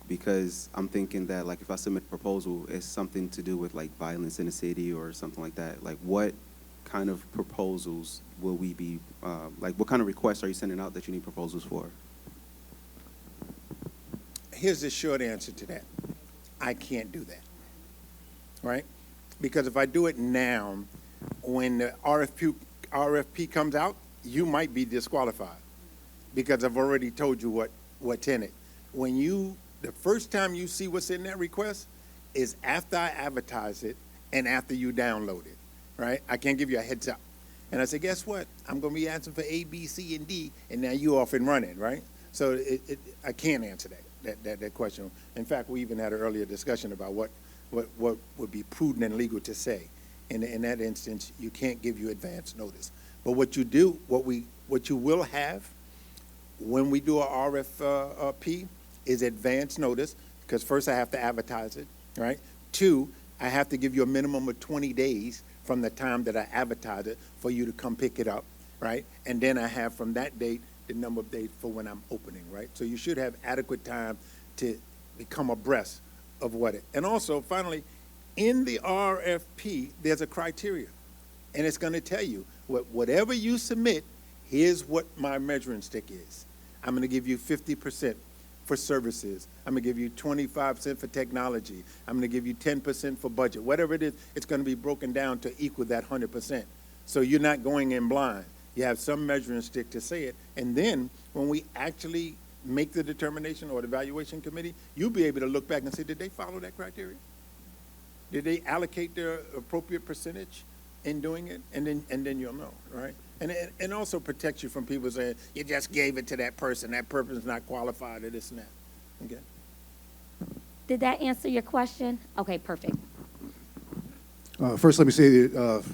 Because I'm thinking that, like, if I submit a proposal, it's something to do with, like, violence in the city or something like that. Like, what kind of proposals will we be, what kind of requests are you sending out that you need proposals for? Here's the short answer to that. I can't do that, right? Because if I do it now, when the RFP comes out, you might be disqualified, because I've already told you what's in it. The first time you see what's in that request is after I advertise it and after you download it, right? I can't give you a heads up. And I say, guess what? I'm going to be answering for A, B, C, and D, and now you off and running, right? So I can't answer that question. In fact, we even had an earlier discussion about what would be prudent and legal to say. In that instance, you can't give you advance notice. But what you do, what you will have when we do a RFP is advance notice, because first I have to advertise it, right? 2, I have to give you a minimum of 20 days from the time that I advertise it for you to come pick it up, right? And then I have from that date the number of days for when I'm opening, right? So you should have adequate time to become abreast of what it. And also, finally, in the RFP, there's a criteria, and it's going to tell you whatever you submit, here's what my measuring stick is. I'm going to give you 50% for services. I'm going to give you 25% for technology. I'm going to give you 10% for budget. Whatever it is, it's going to be broken down to equal that 100%. So you're not going in blind. You have some measuring stick to say it. And then when we actually make the determination, or the evaluation committee, you'll be able to look back and say, did they follow that criteria? Did they allocate their appropriate percentage in doing it? And then you'll know, right? And also protects you from people saying, you just gave it to that person's not qualified, or this and that. Okay. Did that answer your question? Okay, perfect. First, let me say that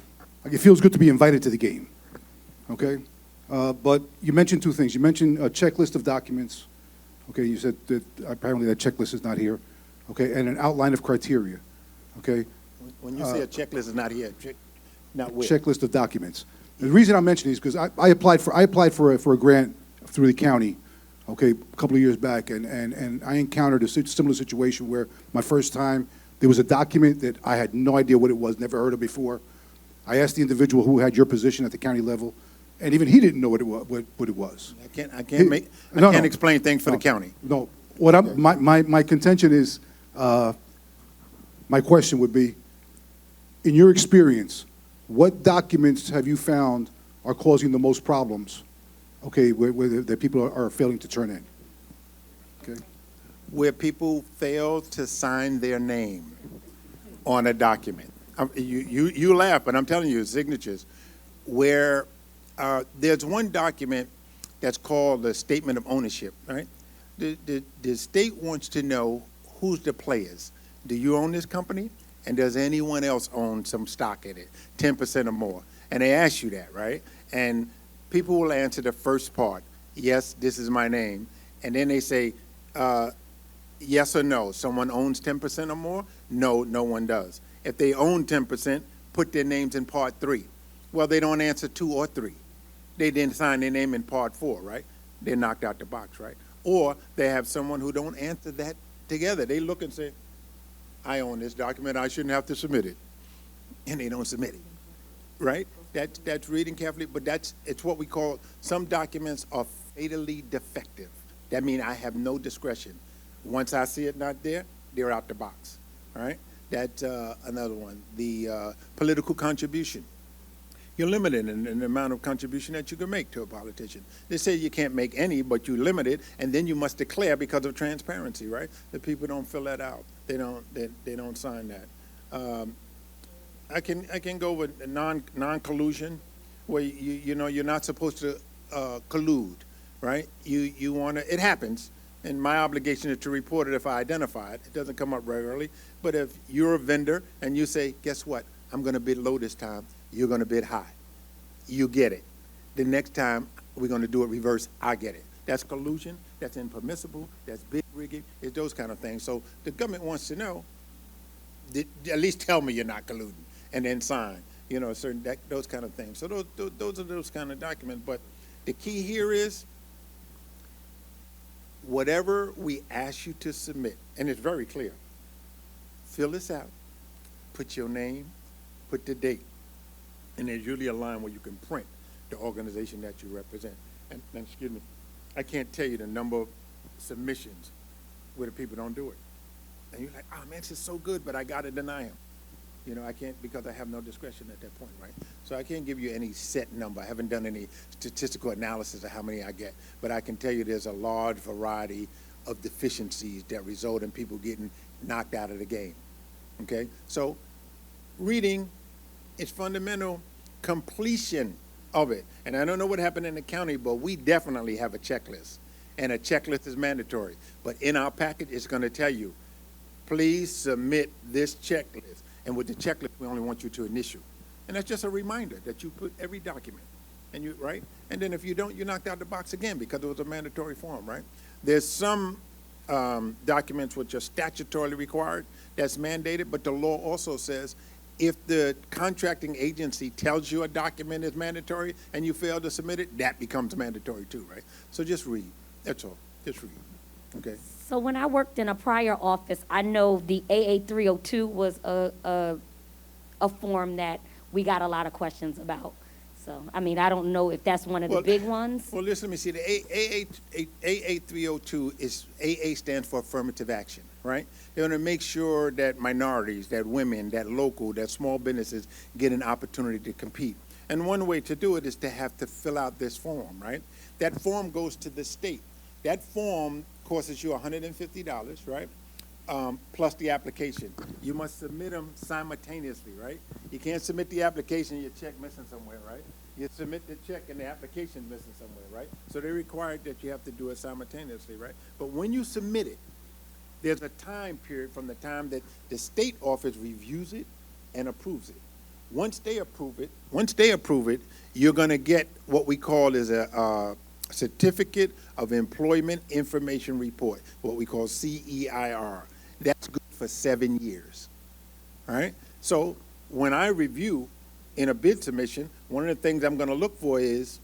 it feels good to be invited to the game, okay? But you mentioned two things. You mentioned a checklist of documents, okay? You said that apparently that checklist is not here, okay? And an outline of criteria, okay? When you say a checklist is not here, not where? Checklist of documents. The reason I'm mentioning is because I applied for a grant through the county, okay, a couple of years back, and I encountered a similar situation where my first time there was a document that I had no idea what it was, never heard of before. I asked the individual who had your position at the county level, and even he didn't know what it was. I can't explain things for the county. No, my contention is, my question would be, in your experience, what documents have you found are causing the most problems, okay, where the people are failing to turn in? Okay. Where people fail to sign their name on a document. You laugh, but I'm telling you, signatures. Where there's one document that's called the Statement of Ownership, right? The state wants to know who's the players. Do you own this company? And does anyone else own some stock in it, 10% or more? And they ask you that, right? And people will answer the first part, yes, this is my name. And then they say, yes or no, someone owns 10% or more? No, no one does. If they own 10%, put their names in part 3. Well, they don't answer 2 or 3. They didn't sign their name in part 4, right? They're knocked out the box, right? Or they have someone who don't answer that together. They look and say, I own this document, I shouldn't have to submit it. And they don't submit it, right? That's reading carefully, but it's what we call, some documents are fatally defective. That means I have no discretion. Once I see it not there, they're out the box, all right? That's another one. The political contribution. You're limited in the amount of contribution that you can make to a politician. They say you can't make any, but you limit it, and then you must declare because of transparency, right? The people don't fill that out. They don't sign that. I can go with non-collusion, where you're not supposed to collude, right? You want to. It happens, and my obligation is to report it if I identify it. It doesn't come up regularly, but if you're a vendor and you say, guess what? I'm going to bid low this time. You're going to bid high. You get it. The next time we're going to do it reverse. I get it. That's collusion. That's impermissible. That's bid rigging. It's those kind of things. So the government wants to know. At least tell me you're not colluding, and then sign. Those kind of things. So those are those kind of documents. But the key here is whatever we ask you to submit, and it's very clear. Fill this out. Put your name. Put the date. And there's usually a line where you can print the organization that you represent. And excuse me, I can't tell you the number of submissions where the people don't do it. And you're like, oh man, this is so good, but I got to deny him. I can't, because I have no discretion at that point, right? So I can't give you any set number. I haven't done any statistical analysis of how many I get, but I can tell you there's a large variety of deficiencies that result in people getting knocked out of the game, okay? So reading is fundamental. Completion of it. And I don't know what happened in the county, but we definitely have a checklist. And a checklist is mandatory. But in our package, it's going to tell you, please submit this checklist. And with the checklist, we only want you to initial. And that's just a reminder that you put every document. And right? And then if you don't, you're knocked out the box again because it was a mandatory form, right? There's some documents which are statutorily required, that's mandated, but the law also says If the contracting agency tells you a document is mandatory and you fail to submit it, that becomes mandatory too, right? So just read. That's all. Just read. Okay? So when I worked in a prior office, I know the AA 302 was a form that we got a lot of questions about. So, I mean, I don't know if that's one of the big ones. Well, listen, let me see. The AA 302 is, AA stands for affirmative action, right? They want to make sure that minorities, that women, that local, that small businesses get an opportunity to compete. And one way to do it is to have to fill out this form, right? That form goes to the state. That form costs you $150, right? Plus the application. You must submit them simultaneously, right? You can't submit the application, your check missing somewhere, right? You submit the check and the application missing somewhere, right? So they require that you have to do it simultaneously, right? But when you submit it, there's a time period from the time that the state office reviews it and approves it. Once they approve it, you're going to get what we call is a Certificate of Employment Information Report, what we call CEIR. That's good for 7 years, all right? So when I review in a bid submission, one of the things I'm going to look for is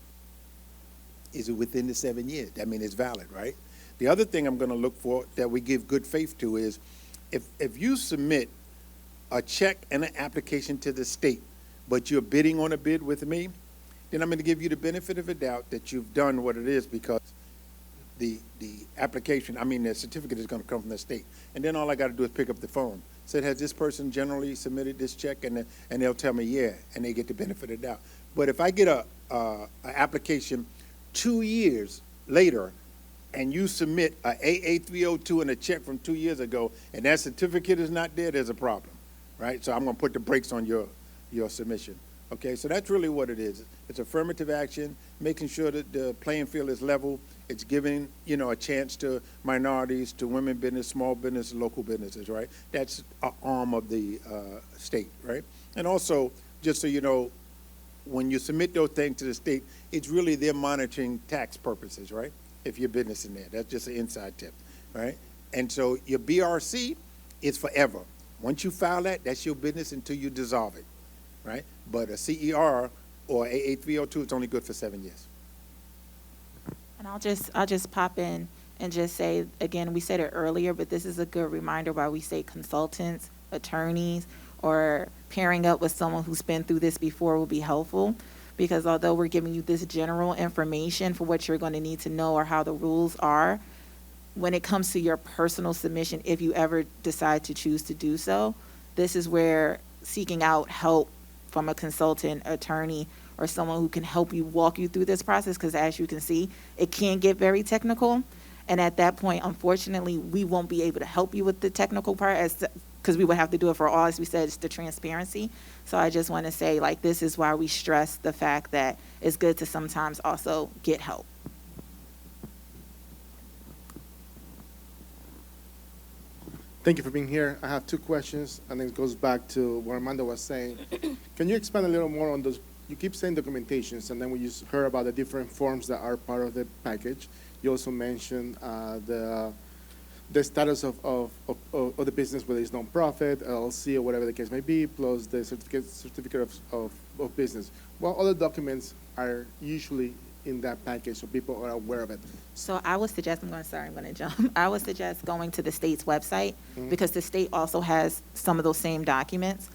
it within the 7 years? That means it's valid, right? The other thing I'm going to look for that we give good faith to is if you submit a check and an application to the state, but you're bidding on a bid with me, then I'm going to give you the benefit of the doubt that you've done what it is, because the application, the certificate is going to come from the state. And then all I got to do is pick up the phone. Said, has this person generally submitted this check? And they'll tell me, yeah, and they get the benefit of the doubt. But if I get a application 2 years later, and you submit a AA 302 and a check from 2 years ago, and that certificate is not there, there's a problem, right? So I'm going to put the brakes on your submission. Okay, so that's really what it is. It's affirmative action, making sure that the playing field is level. It's giving, a chance to minorities, to women business, small business, local businesses, right? That's an arm of the state, right? And also, just so you know, when you submit those things to the state, it's really they're monitoring tax purposes, right? If your business in there. That's just an inside tip, right? And so your BRC is forever. Once you file that, that's your business until you dissolve it, right? But a CER or AA 302 is only good for 7 years. And I'll just pop in and just say, again, we said it earlier, but this is a good reminder why we say consultants, attorneys, or pairing up with someone who's been through this before will be helpful. Because although we're giving you this general information for what you're going to need to know or how the rules are, when it comes to your personal submission, if you ever decide to choose to do so, this is where seeking out help from a consultant, attorney, or someone who can help you walk you through this process, because as you can see, it can get very technical. And at that point, unfortunately, we won't be able to help you with the technical part because we would have to do it for all, as we said, it's the transparency. So I just want to say, this is why we stress the fact that it's good to sometimes also get help. Thank you for being here. I have two questions, and it goes back to what Armando was saying. Can you expand a little more on those? You keep saying documentations, and then we just heard about the different forms that are part of the package. You also mentioned the status of the business, whether it's nonprofit, LLC, or whatever the case may be, plus the certificate of business. What other documents are usually in that package so people are aware of it? So I would suggest, I'm going to jump. I would suggest going to the state's website, because the state also has some of those same documents.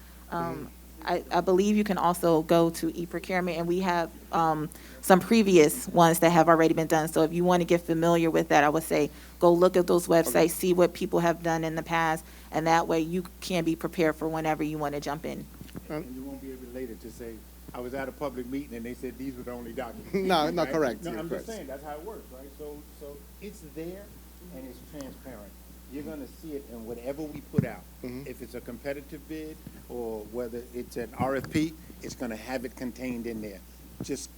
I believe you can also go to e-procurement, and we have some previous ones that have already been done. So if you want to get familiar with that, I would say go look at those websites, see what people have done in the past, and that way you can be prepared for whenever you want to jump in. And you won't be able later to say, I was at a public meeting and they said these were the only documents. No, not right? correct. No, I'm correct. just saying, that's how it works, right? So it's there and it's transparent. You're going to see it in whatever we put out. If it's a competitive bid or whether it's an RFP, it's going to have it contained in there. Just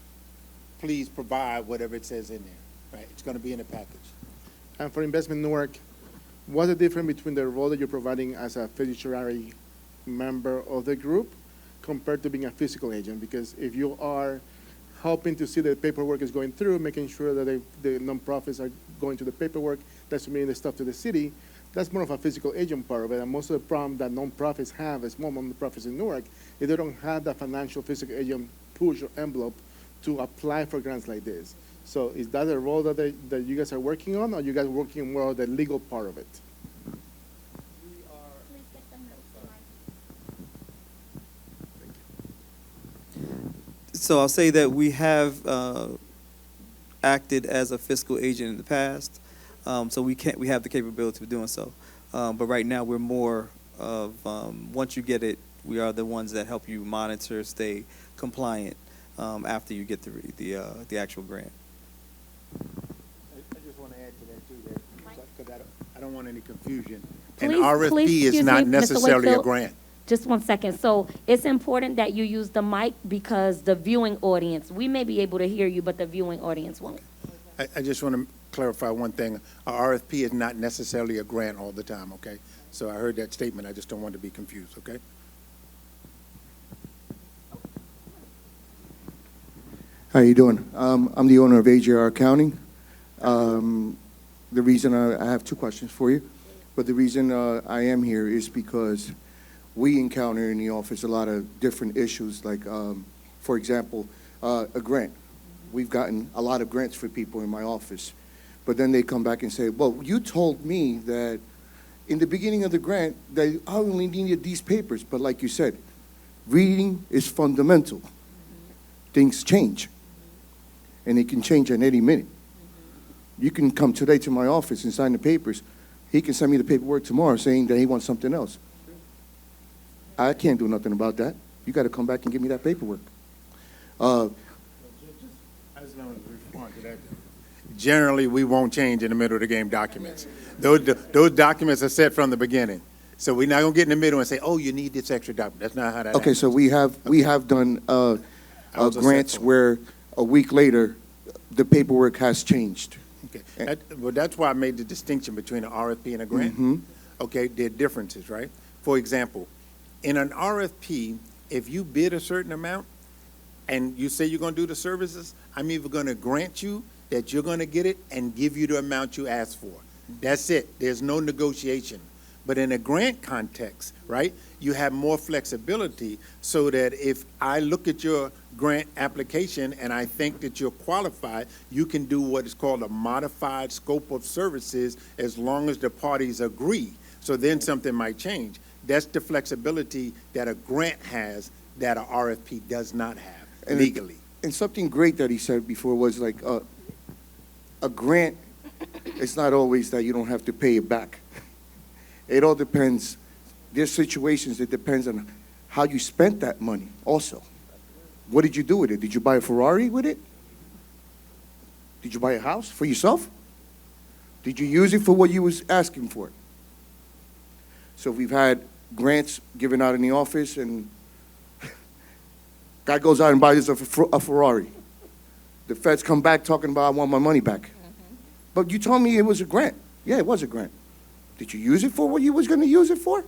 please provide whatever it says in there, right? It's going to be in the package. And for Investment Newark, what's the difference between the role that you're providing as a fiduciary member of the group compared to being a physical agent? Because if you are helping to see that the paperwork is going through, making sure that the nonprofits are going to the paperwork, that's submitting the stuff to the city, That's more of a physical agent part of it, and most of the problem that nonprofits have, small nonprofits in Newark, is they don't have that financial physical agent push or envelope to apply for grants like this. So is that a role that you guys are working on, or you guys working more on the legal part of it? So I'll say that we have acted as a fiscal agent in the past, so we have the capability of doing so. But right now, we're more of once you get it, we are the ones that help you monitor, stay compliant after you get the actual grant. I just want to add to that too, because I don't want any confusion. An Please, RFP excuse is not me, Mr. necessarily a Wakefield. grant. Just 1 second. So it's important that you use the mic because the viewing audience, we may be able to hear you, but the viewing audience won't. I just want to clarify one thing. A RFP is not necessarily a grant all the time, okay? So I heard that statement. I just don't want to be confused, okay? How you doing? I'm the owner of AJR Accounting. The reason I have two questions for you, but the reason I am here is because we encounter in the office a lot of different issues, like, for example, a grant. We've gotten a lot of grants for people in my office, but then they come back and say, well, you told me that in the beginning of the grant that I only needed these papers, but like you said, reading is fundamental. Things change, and it can change at any minute. You can come today to my office and sign the papers. He can send me the paperwork tomorrow saying that he wants something else. I can't do nothing about that. You got to come back and give me that paperwork. I just want to respond to that. Generally, we won't change in the middle of the game documents. Those documents are set from the beginning. So we're not going to get in the middle and say, oh, you need this extra document. That's not how that Okay, happens. so we have done grants where a week later the paperwork has changed. Okay. Well, that's why I made the distinction between an RFP and a grant. Okay, there are differences, right? For example, in an RFP, if you bid a certain amount and you say you're going to do the services, I'm either going to grant you that you're going to get it and give you the amount you asked for. That's it. There's no negotiation. But in a grant context, right, you have more flexibility so that if I look at your grant application and I think that you're qualified, you can do what is called a modified scope of services as long as the parties agree. So then something might change. That's the flexibility that a grant has that an RFP does not have legally. And something great that he said before was like a grant, it's not always that you don't have to pay it back. It all depends. There's situations that depends on how you spent that money also. What did you do with it? Did you buy a Ferrari with it? Did you buy a house for yourself? Did you use it for what you was asking for? So we've had grants given out in the office, and guy goes out and buys a Ferrari. The feds come back talking about, I want my money back. But you told me it was a grant. Yeah, it was a grant. Did you use it for what you was going to use it for?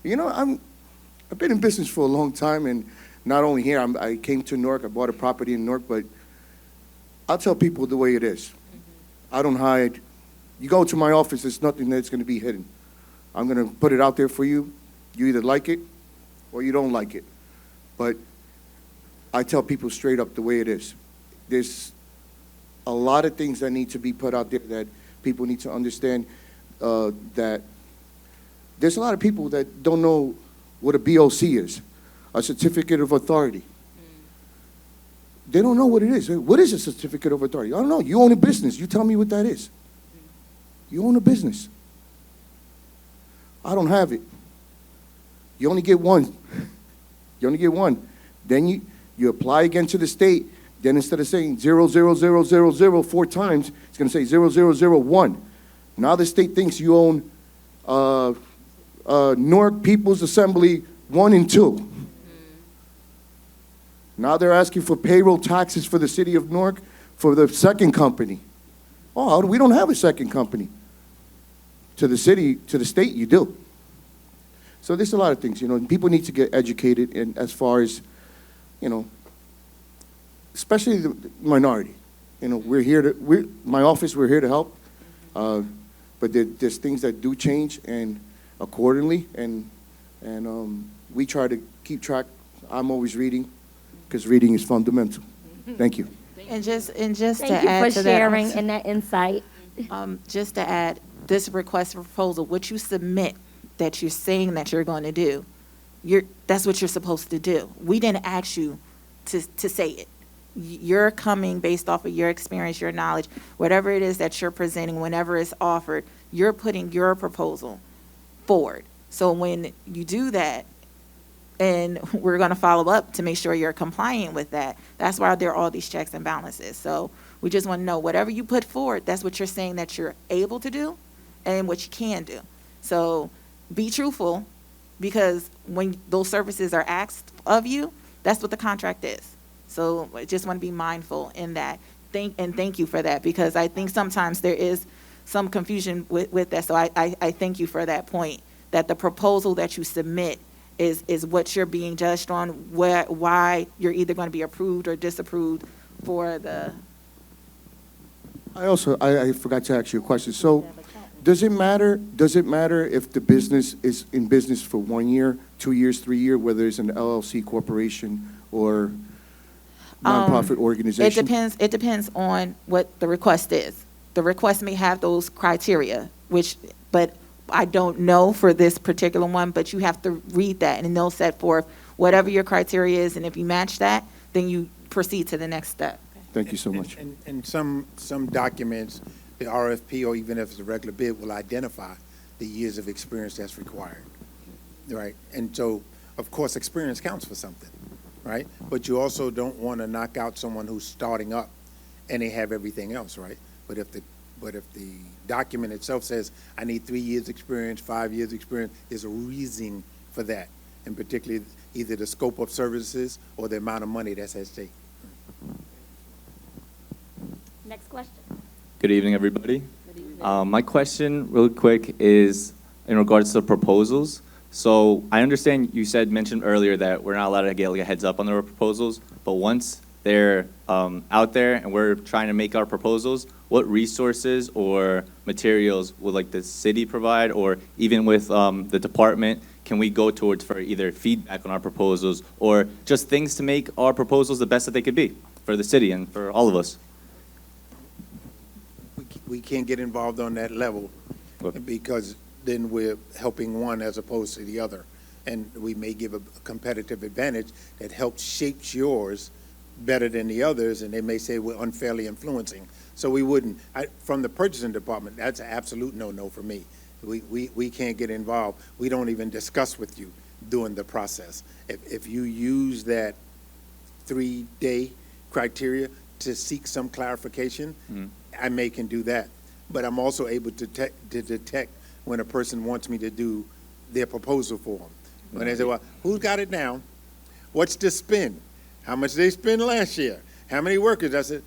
You know, I've been in business for a long time, and not only here, I came to Newark, I bought a property in Newark, but I'll tell people the way it is. I don't hide. You go to my office, there's nothing that's going to be hidden. I'm going to put it out there for you. You either like it or you don't like it. But I tell people straight up the way it is. There's a lot of things that need to be put out there that people need to understand, that there's a lot of people that don't know what a BOC is, a certificate of authority. They don't know what it is. What is a certificate of authority? I don't know. You own a business. You tell me what that is. You own a business. I don't have it. You only get one. You only get one. Then you apply again to the state. Then instead of saying 00000 4 times, it's going to say 0001. Now the state thinks you own Newark People's Assembly 1 and 2. Now they're asking for payroll taxes for the city of Newark for the second company. Oh, we don't have a second company. To the city, to the state, you do. So there's a lot of things, you know, people need to get educated in as far as, you know, especially the minority. You know, my office, we're here to help. But there's things that do change and accordingly, and we try to keep track. I'm always reading, because reading is fundamental. Thank you. And just to Thank you add for to sharing that, and that insight. just to add, this request for proposal, what you submit that you're saying that you're going to do, that's what you're supposed to do. We didn't ask you to say it. You're coming based off of your experience, your knowledge, whatever it is that you're presenting, whenever it's offered, you're putting your proposal forward. So when you do that, and we're going to follow up to make sure you're compliant with that, that's why there are all these checks and balances. So we just want to know, whatever you put forward, that's what you're saying that you're able to do and what you can do. So be truthful, because when those services are asked of you, that's what the contract is. So I just want to be mindful in that. Thank you for that, because I think sometimes there is some confusion with that. So I thank you for that point, that the proposal that you submit is what you're being judged on, why you're either going to be approved or disapproved for the. I forgot to ask you a question. So does it matter if the business is in business for 1 year, 2 years, 3 years, whether it's an LLC corporation or nonprofit organization? It depends on what the request is. The request may have those criteria, but I don't know for this particular one, but you have to read that, and they'll set forth whatever your criteria is, and if you match that, then you proceed to the next step. Thank you so much. And some documents, the RFP or even if it's a regular bid, will identify the years of experience that's required, right? And so, of course, experience counts for something, right? But you also don't want to knock out someone who's starting up and they have everything else, right? But if the document itself says, I need 3 years experience, 5 years experience, there's a reason for that, and particularly either the scope of services or the amount of money that's at stake. Next question. Good evening, everybody. My question, really quick, is in regards to proposals. So I understand you mentioned earlier that we're not allowed to get like a heads up on the proposals, but once they're out there and we're trying to make our proposals, what resources or materials would like the city provide, or even with the department, can we go towards for either feedback on our proposals or just things to make our proposals the best that they could be for the city and for all of us? We can't get involved on that level because then we're helping one as opposed to the other. And we may give a competitive advantage that helps shape yours better than the others, and they may say we're unfairly influencing. So we wouldn't. From the purchasing department, that's an absolute no-no for me. We can't get involved. We don't even discuss with you during the process. If you use that 3-day criteria to seek some clarification, I can do that. But I'm also able to detect when a person wants me to do their proposal for them. When they say, well, who's got it now? What's the spend? How much did they spend last year? How many workers? I said,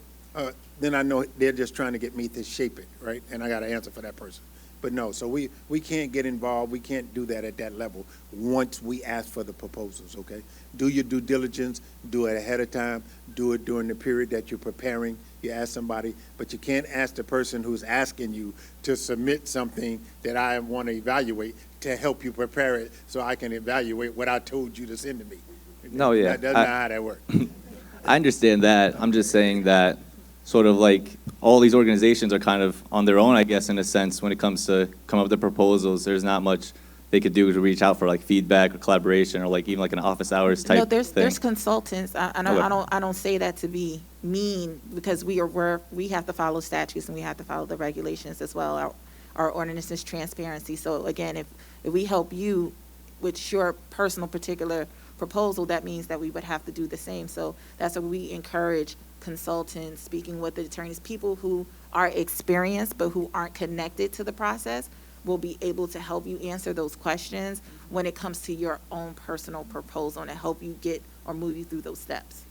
then I know they're just trying to get me to shape it, right? And I got to answer for that person. But no, so we can't get involved. We can't do that at that level once we ask for the proposals, okay? Do your due diligence. Do it ahead of time. Do it during the period that you're preparing. You ask somebody, but you can't ask the person who's asking you to submit something that I want to evaluate to help you prepare it so I can evaluate what I told you to send to me. No, yeah. That's not how that works. I understand that. I'm just saying that sort of like all these organizations are kind of on their own, I guess, in a sense, when it comes to come up with the proposals. There's not much they could do to reach out for like feedback or collaboration or like even like an office hours type thing. There's consultants. I don't say that to be mean, because we have to follow statutes and we have to follow the regulations as well. Our ordinance is transparency. So again, if we help you with your personal particular proposal, that means that we would have to do the same. So that's what we encourage consultants, speaking with the attorneys, people who are experienced but who aren't connected to the process, will be able to help you answer those questions when it comes to your own personal proposal and to help you get or move you through those steps.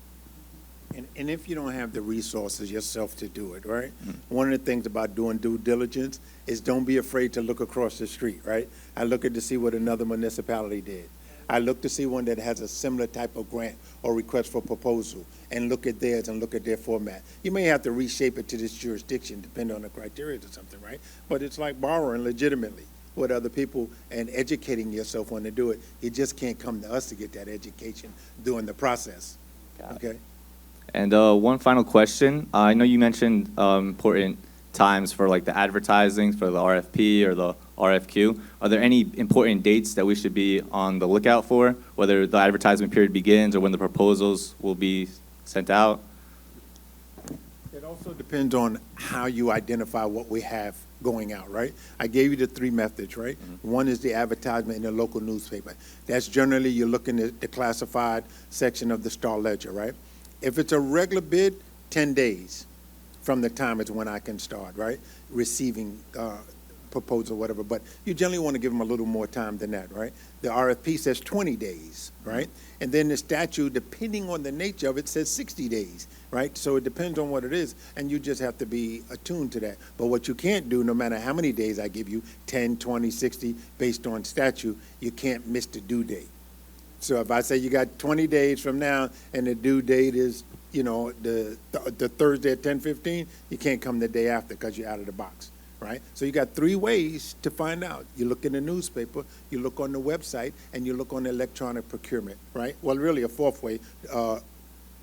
And if you don't have the resources yourself to do it, right? One of the things about doing due diligence is don't be afraid to look across the street, right? I look at to see what another municipality did. I look to see one that has a similar type of grant or request for proposal and look at theirs and look at their format. You may have to reshape it to this jurisdiction depending on the criteria or something, right? But it's like borrowing legitimately with other people and educating yourself when to do it. You just can't come to us to get that education during the process, okay? And one final question. I know you mentioned important times for like the advertising for the RFP or the RFQ. Are there any important dates that we should be on the lookout for, whether the advertisement period begins or when the proposals will be sent out? It also depends on how you identify what we have going out, right? I gave you the three methods, right? One is the advertisement in the local newspaper. That's generally, you're looking at the classified section of the Star Ledger, right? If it's a regular bid, 10 days from the time is when I can start, right? Receiving proposal, whatever, but you generally want to give them a little more time than that, right? The RFP says 20 days, right? And then the statute, depending on the nature of it, says 60 days, right? So it depends on what it is, and you just have to be attuned to that. But what you can't do, no matter how many days I give you, 10, 20, 60, based on statute, you can't miss the due date. So if I say you got 20 days from now and the due date is, you know, the Thursday at 10:15, you can't come the day after because you're out of the box, right? So you got three ways to find out. You look in the newspaper, you look on the website, and you look on the electronic procurement, right? Well, really a fourth way,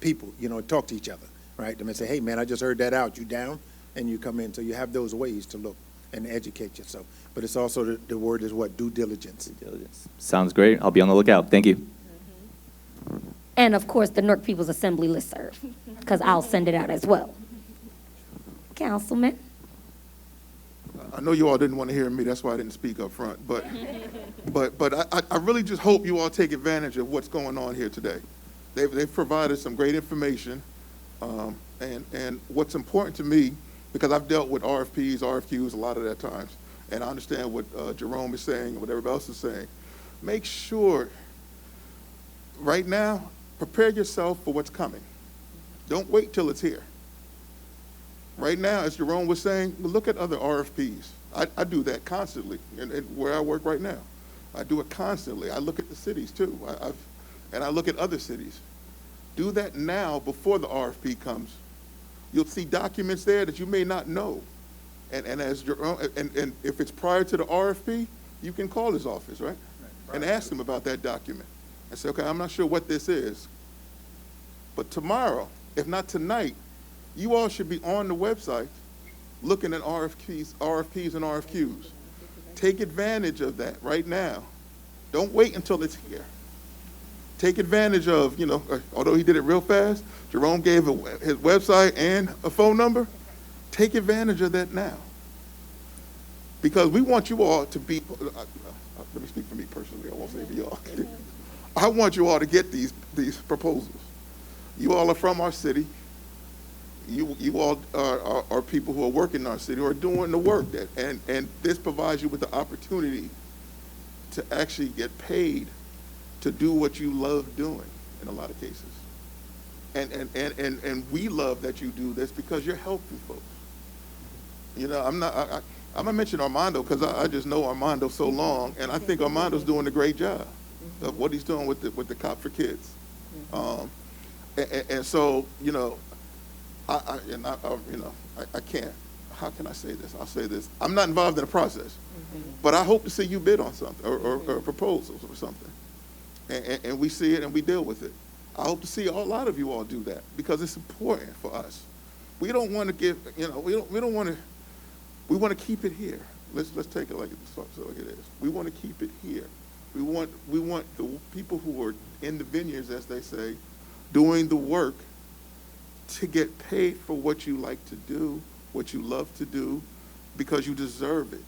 people, you know, talk to each other, right? They may say, hey, man, I just heard that out. You down? And you come in. So you have those ways to look and educate yourself. But it's also, the word is what? Due diligence. Due diligence. Sounds great. I'll be on the lookout. Thank you. And of course, the Newark People's Assembly listserv, because I'll send it out as well. Councilman? I know you all didn't want to hear me, that's why I didn't speak up front, but I really just hope you all take advantage of what's going on here today. They've provided some great information, and what's important to me, because I've dealt with RFPs, RFQs a lot of that times, and I understand what Jerome is saying and what everybody else is saying. Make sure, right now, prepare yourself for what's coming. Don't wait till it's here. Right now, as Jerome was saying, look at other RFPs. I do that constantly, and where I work right now. I do it constantly. I look at the cities too, and I look at other cities. Do that now before the RFP comes. You'll see documents there that you may not know. And as Jerome, and if it's prior to the RFP, you can call his office, right? And ask him about that document. I say, okay, I'm not sure what this is, but tomorrow, if not tonight, you all should be on the website looking at RFPs and RFQs. Take advantage of that right now. Don't wait until it's here. Take advantage of, you know, although he did it real fast, Jerome gave his website and a phone number. Take advantage of that now. Because we want you all to be, let me speak for me personally, I won't say for y'all. I want you all to get these proposals. You all are from our city. You all are people who are working in our city, who are doing the work, and this provides you with the opportunity to actually get paid to do what you love doing in a lot of cases. And we love that you do this because you're helping folks. You know, I'm gonna mention Armando because I just know Armando so long, and I think Armando's doing a great job of what he's doing with the Cop for Kids. And so, you know, I can't, how can I say this? I'll say this. I'm not involved in the process, but I hope to see you bid on something or proposals or something. And we see it and we deal with it. I hope to see a lot of you all do that because it's important for us. We don't want to give, you know, we don't want to, we want to keep it here. Let's take it like it is. We want to keep it here. We want the people who are in the vineyards, as they say, doing the work to get paid for what you like to do, what you love to do, because you deserve it.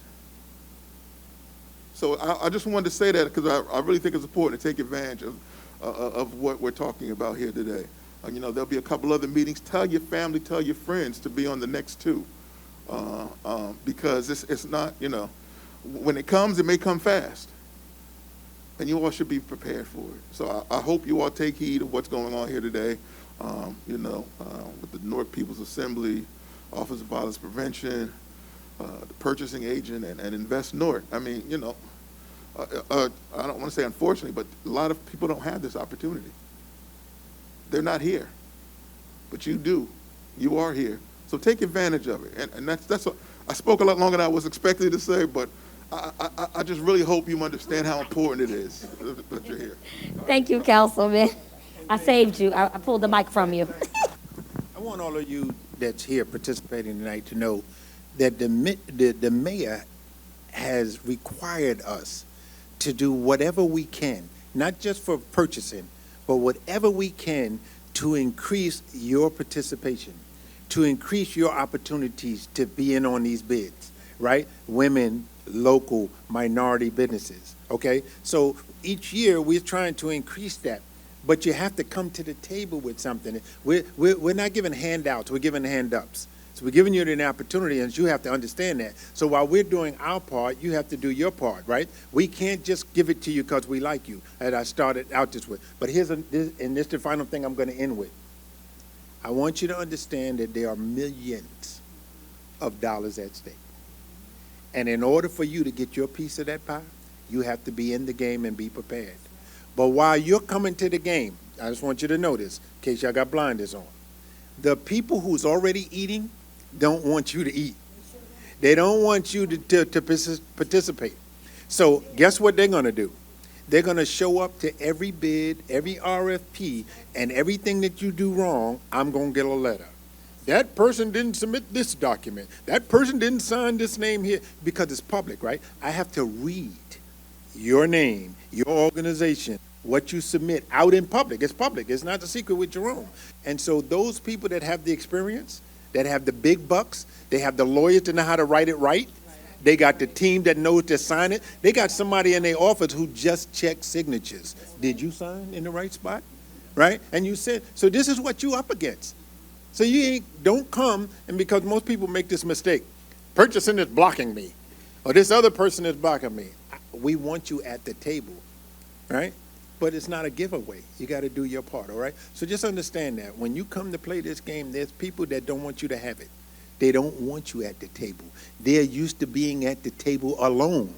So I just wanted to say that because I really think it's important to take advantage of what we're talking about here today. You know, there'll be a couple other meetings. Tell your family, tell your friends to be on the next two. Because it's not, you know, when it comes, it may come fast. And you all should be prepared for it. So I hope you all take heed of what's going on here today. You know, with the Newark People's Assembly, Office of Violence Prevention, the purchasing agent, and Invest Newark. I mean, you know, I don't want to say unfortunately, but a lot of people don't have this opportunity. They're not here, but you do. You are here. So take advantage of it. And that's what, I spoke a lot longer than I was expecting to say, but I just really hope you understand how important it is that you're here. Thank you, Councilman. I saved you. I pulled the mic from you. I want all of you that's here participating tonight to know that the mayor has required us to do whatever we can, not just for purchasing, but whatever we can to increase your participation, to increase your opportunities to be in on these bids, right? Women, local, minority businesses, okay? So each year we're trying to increase that, but you have to come to the table with something. We're not giving handouts, we're giving hand-ups. So we're giving you an opportunity, and you have to understand that. So while we're doing our part, you have to do your part, right? We can't just give it to you because we like you, as I started out this with. But this is the final thing I'm going to end with. I want you to understand that there are millions of dollars at stake. And in order for you to get your piece of that pie, you have to be in the game and be prepared. But while you're coming to the game, I just want you to know this, in case y'all got blinders on. The people who's already eating don't want you to eat. They don't want you to participate. So guess what they're going to do? They're going to show up to every bid, every RFP, and everything that you do wrong, I'm going to get a letter. That person didn't submit this document. That person didn't sign this name here, because it's public, right? I have to read your name, your organization, what you submit out in public. It's public. It's not a secret with Jerome. And so those people that have the experience, that have the big bucks, they have the lawyers that know how to write it right. They got the team that knows to sign it. They got somebody in their office who just checks signatures. Did you sign in the right spot? Right? And you said, so this is what you up against. So don't come, and because most people make this mistake, purchasing is blocking me, or this other person is blocking me. We want you at the table, right? But it's not a giveaway. You got to do your part, all right? So just understand that when you come to play this game, there's people that don't want you to have it. They don't want you at the table. They're used to being at the table alone.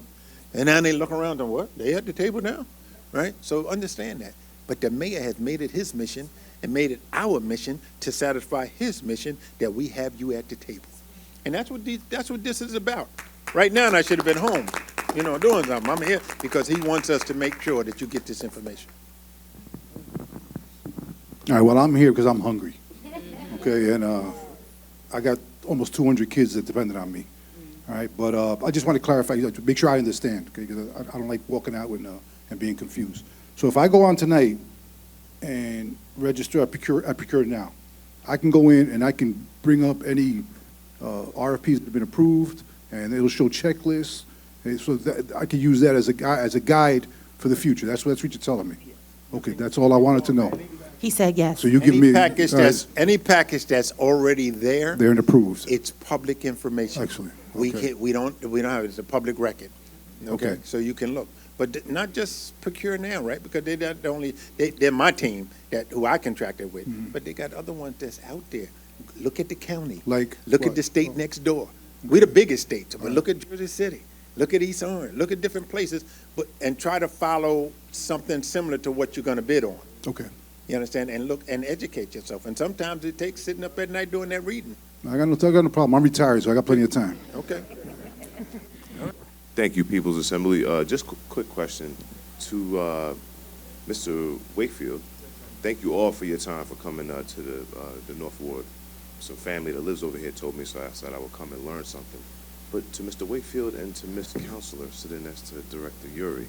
And now they look around and what? They at the table now, right? So understand that. But the mayor has made it his mission and made it our mission to satisfy his mission that we have you at the table. And that's what this is about. Right now, I should have been home, doing something. I'm here because he wants us to make sure that you get this information. All right, well, I'm here because I'm hungry, okay? And I got almost 200 kids that depended on me, all right? But I just want to clarify, to make sure I understand, okay? Because I don't like walking out with and being confused. So if I go on tonight and register at Procure Now, I can go in and I can bring up any RFPs that have been approved, and it'll show checklists, so that I can use that as a guide for the future. That's what you're telling me. Okay, that's all I wanted to know. He said yes. So you give me Any package that's already there. They're approved. It's public information. Excellent. Okay. We don't have it. It's a public record. Okay. So you can look, but not just Procure Now, right? Because they're not the only. They're my team who I contracted with, but they got other ones that's out there. Look at the county. Look at the state next door. We're the biggest state, but look at Jersey City. Look at East Orange. Look at different places, and try to follow something similar to what you're going to bid on. Okay. You understand? And look and educate yourself. And sometimes it takes sitting up at night doing that reading. I got no problem. I'm retired, so I got plenty of time. Okay. Thank you, People's Assembly. Just quick question to Mr. Wakefield. Thank you all for your time for coming to the North Ward. Some family that lives over here told me, so I said I would come and learn something. But to Mr. Wakefield and to Ms. Counselor sitting next to Director Yuri,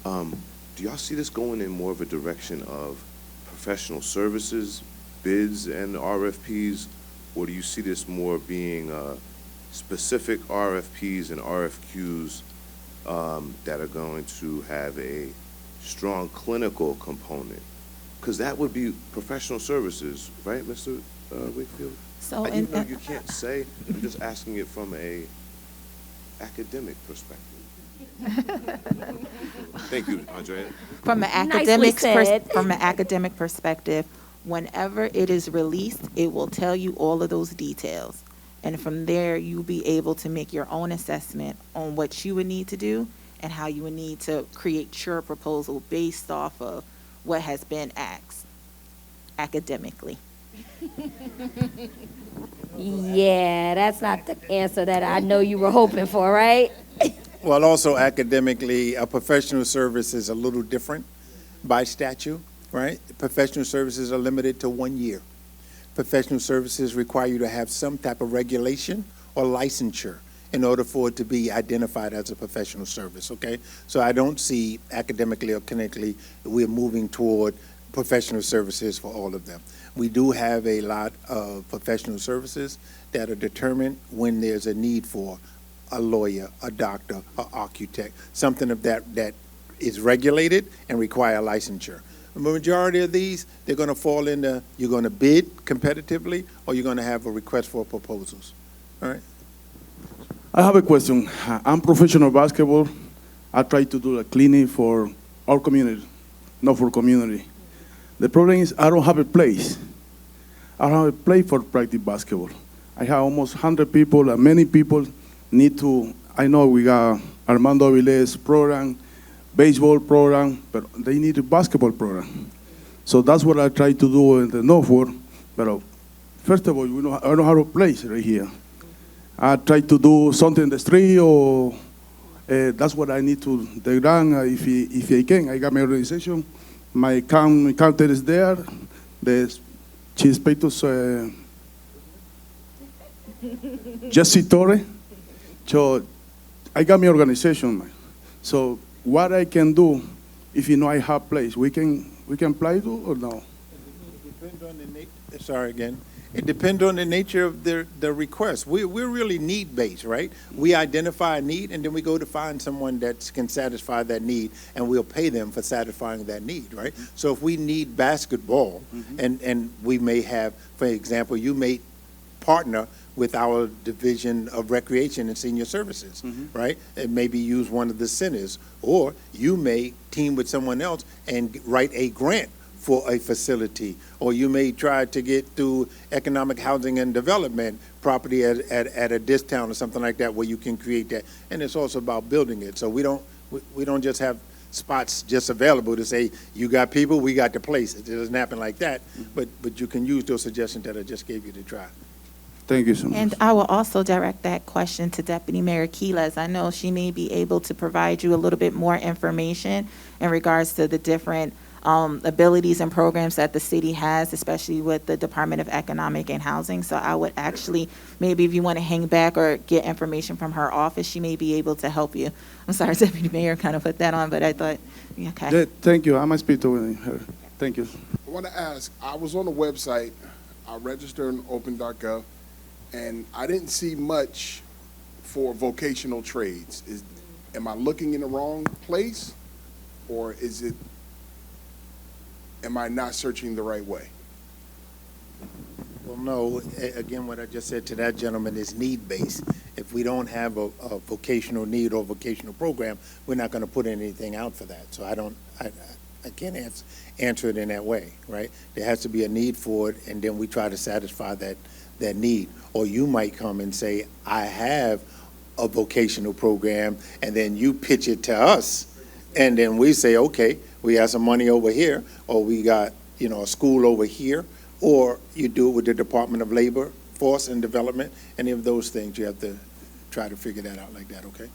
do y'all see this going in more of a direction of professional services, bids, and RFPs, or do you see this more being specific RFPs and RFQs that are going to have a strong clinical component? Because that would be professional services, right, Mr. Wakefield? So, you know, you can't say. I'm just asking it from a academic perspective. Thank you, Andrea. From an academic perspective, whenever it is released, it will tell you all of those details. And from there, you'll be able to make your own assessment on what you would need to do and how you would need to create your proposal based off of what has been asked academically. Yeah, that's not the answer that I know you were hoping for, right? Well, also academically, a professional service is a little different by statute, right? Professional services are limited to 1 year. Professional services require you to have some type of regulation or licensure in order for it to be identified as a professional service, okay? So I don't see academically or clinically we're moving toward professional services for all of them. We do have a lot of professional services that are determined when there's a need for a lawyer, a doctor, an architect, something of that is regulated and require licensure. The majority of these, they're going to fall into, you're going to bid competitively or you're going to have a request for proposals, all right? I have a question. I'm professional basketball. I try to do the cleaning for our community, not for community. The problem is I don't have a place. I don't have a place for practice basketball. I have almost 100 people, and many people need to, I know we got Armando Avilés program, baseball program, but they need a basketball program. So that's what I try to do in the Norfolk. But first of all, I don't have a place right here. I try to do something in the street, or that's what I need to the grant if I can. I got my organization, my counter is there, the chief inspector Jesse Torre. So I got my organization, man. So what I can do, if I have place, we can apply to or no? It depends on It depends on the nature of the request. We're really need-based, right? We identify a need, and then we go to find someone that can satisfy that need, and we'll pay them for satisfying that need, right? So if we need basketball, and we may have, for example, you may partner with our division of recreation and senior services, right? And maybe use one of the centers, or you may team with someone else and write a grant for a facility, or you may try to get through economic housing and development property at a discount or something like that where you can create that. And it's also about building it. So we don't just have spots just available to say, you got people, we got the place. It doesn't happen like that, but you can use those suggestions that I just gave you to try. Thank you so much. And I will also direct that question to Deputy Mayor Quiles. I know she may be able to provide you a little bit more information in regards to the different abilities and programs that the city has, especially with the Department of Economic and Housing. So I would actually, maybe if you want to hang back or get information from her office, she may be able to help you. I'm sorry, Deputy Mayor kind of put that on, but I thought, okay. Yeah, thank you. I might speak to her. Thank you. I want to ask, I was on the website, I registered in open.gov, and I didn't see much for vocational trades. Am I looking in the wrong place, or am I not searching the right way? Well, no, again, what I just said to that gentleman is need-based. If we don't have a vocational need or vocational program, we're not going to put anything out for that. So I can't answer it in that way, right? There has to be a need for it, and then we try to satisfy that need. Or you might come and say, I have a vocational program, and then you pitch it to us, and then we say, okay, we have some money over here, or we got, a school over here, or you do it with the Department of Labor, Force and Development, any of those things. You have to try to figure that out like that, okay?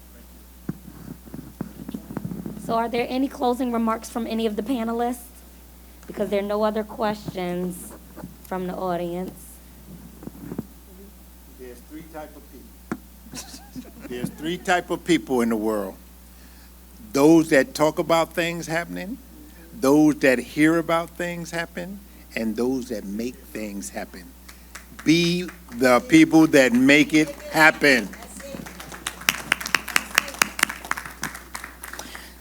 So are there any closing remarks from any of the panelists? Because there are no other questions from the audience. There's three types of people. There's three types of people in the world. Those that talk about things happening, those that hear about things happen, and those that make things happen. Be the people that make it happen.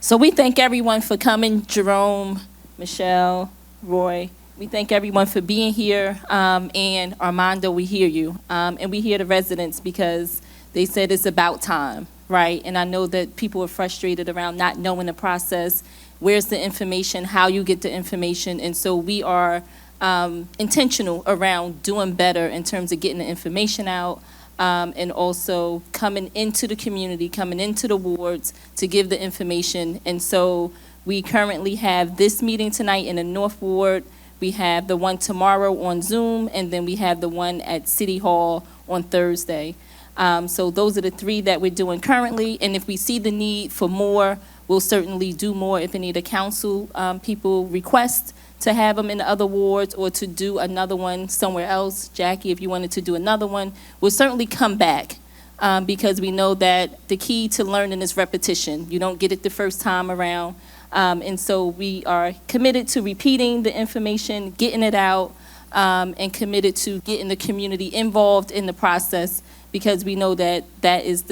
So we thank everyone for coming, Jerome, Michelle, Roy. We thank everyone for being here, and Armando, we hear you. And we hear the residents because they said it's about time, right? And I know that people are frustrated around not knowing the process, where's the information, how you get the information, and so we are intentional around doing better in terms of getting the information out, and also coming into the community, coming into the wards to give the information. And so we currently have this meeting tonight in the North Ward. We have the one tomorrow on Zoom, and then we have the one at City Hall on Thursday. So those are the three that we're doing currently, and if we see the need for more, we'll certainly do more if any of the council people request to have them in the other wards or to do another one somewhere else. Jackie, if you wanted to do another one, we'll certainly come back because we know that the key to learning is repetition. You don't get it the first time around. And so we are committed to repeating the information, getting it out, and committed to getting the community involved in the process, because we know that that is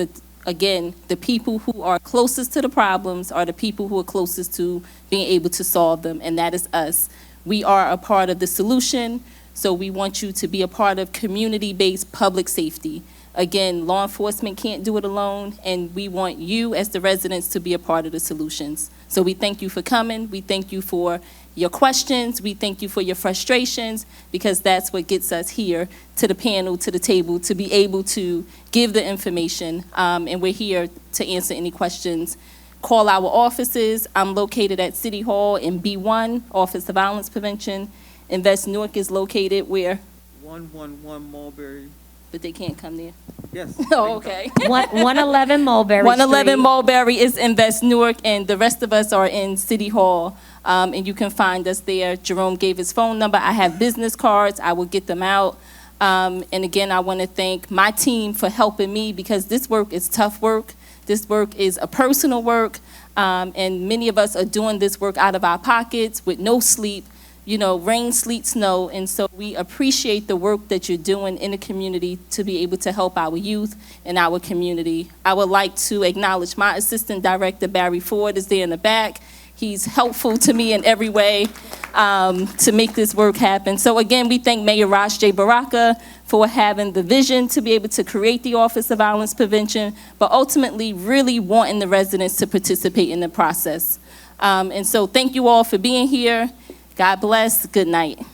again, the people who are closest to the problems are the people who are closest to being able to solve them, and that is us. We are a part of the solution, so we want you to be a part of community-based public safety. Again, law enforcement can't do it alone, and we want you as the residents to be a part of the solutions. So we thank you for coming. We thank you for your questions. We thank you for your frustrations, because that's what gets us here to the panel, to the table, to be able to give the information. And we're here to answer any questions. Call our offices. I'm located at City Hall in B1, Office of Violence Prevention. Invest Newark is located where? 111 Mulberry. But they can't come there. Yes. Oh, okay. 111 Mulberry 111 Street. Mulberry is Invest Newark, and the rest of us are in City Hall. And you can find us there. Jerome gave his phone number. I have business cards. I will get them out. And again, I want to thank my team for helping me, because this work is tough work. This work is a personal work. And many of us are doing this work out of our pockets with no sleep. You know, rain, sleet, snow, and so we appreciate the work that you're doing in the community to be able to help our youth and our community. I would like to acknowledge my Assistant Director, Barry Ford, is there in the back. He's helpful to me in every way to make this work happen. So again, we thank Mayor Raj J. Baraka for having the vision to be able to create the Office of Violence Prevention, but ultimately really wanting the residents to participate in the process. And so thank you all for being here. God bless. Good night.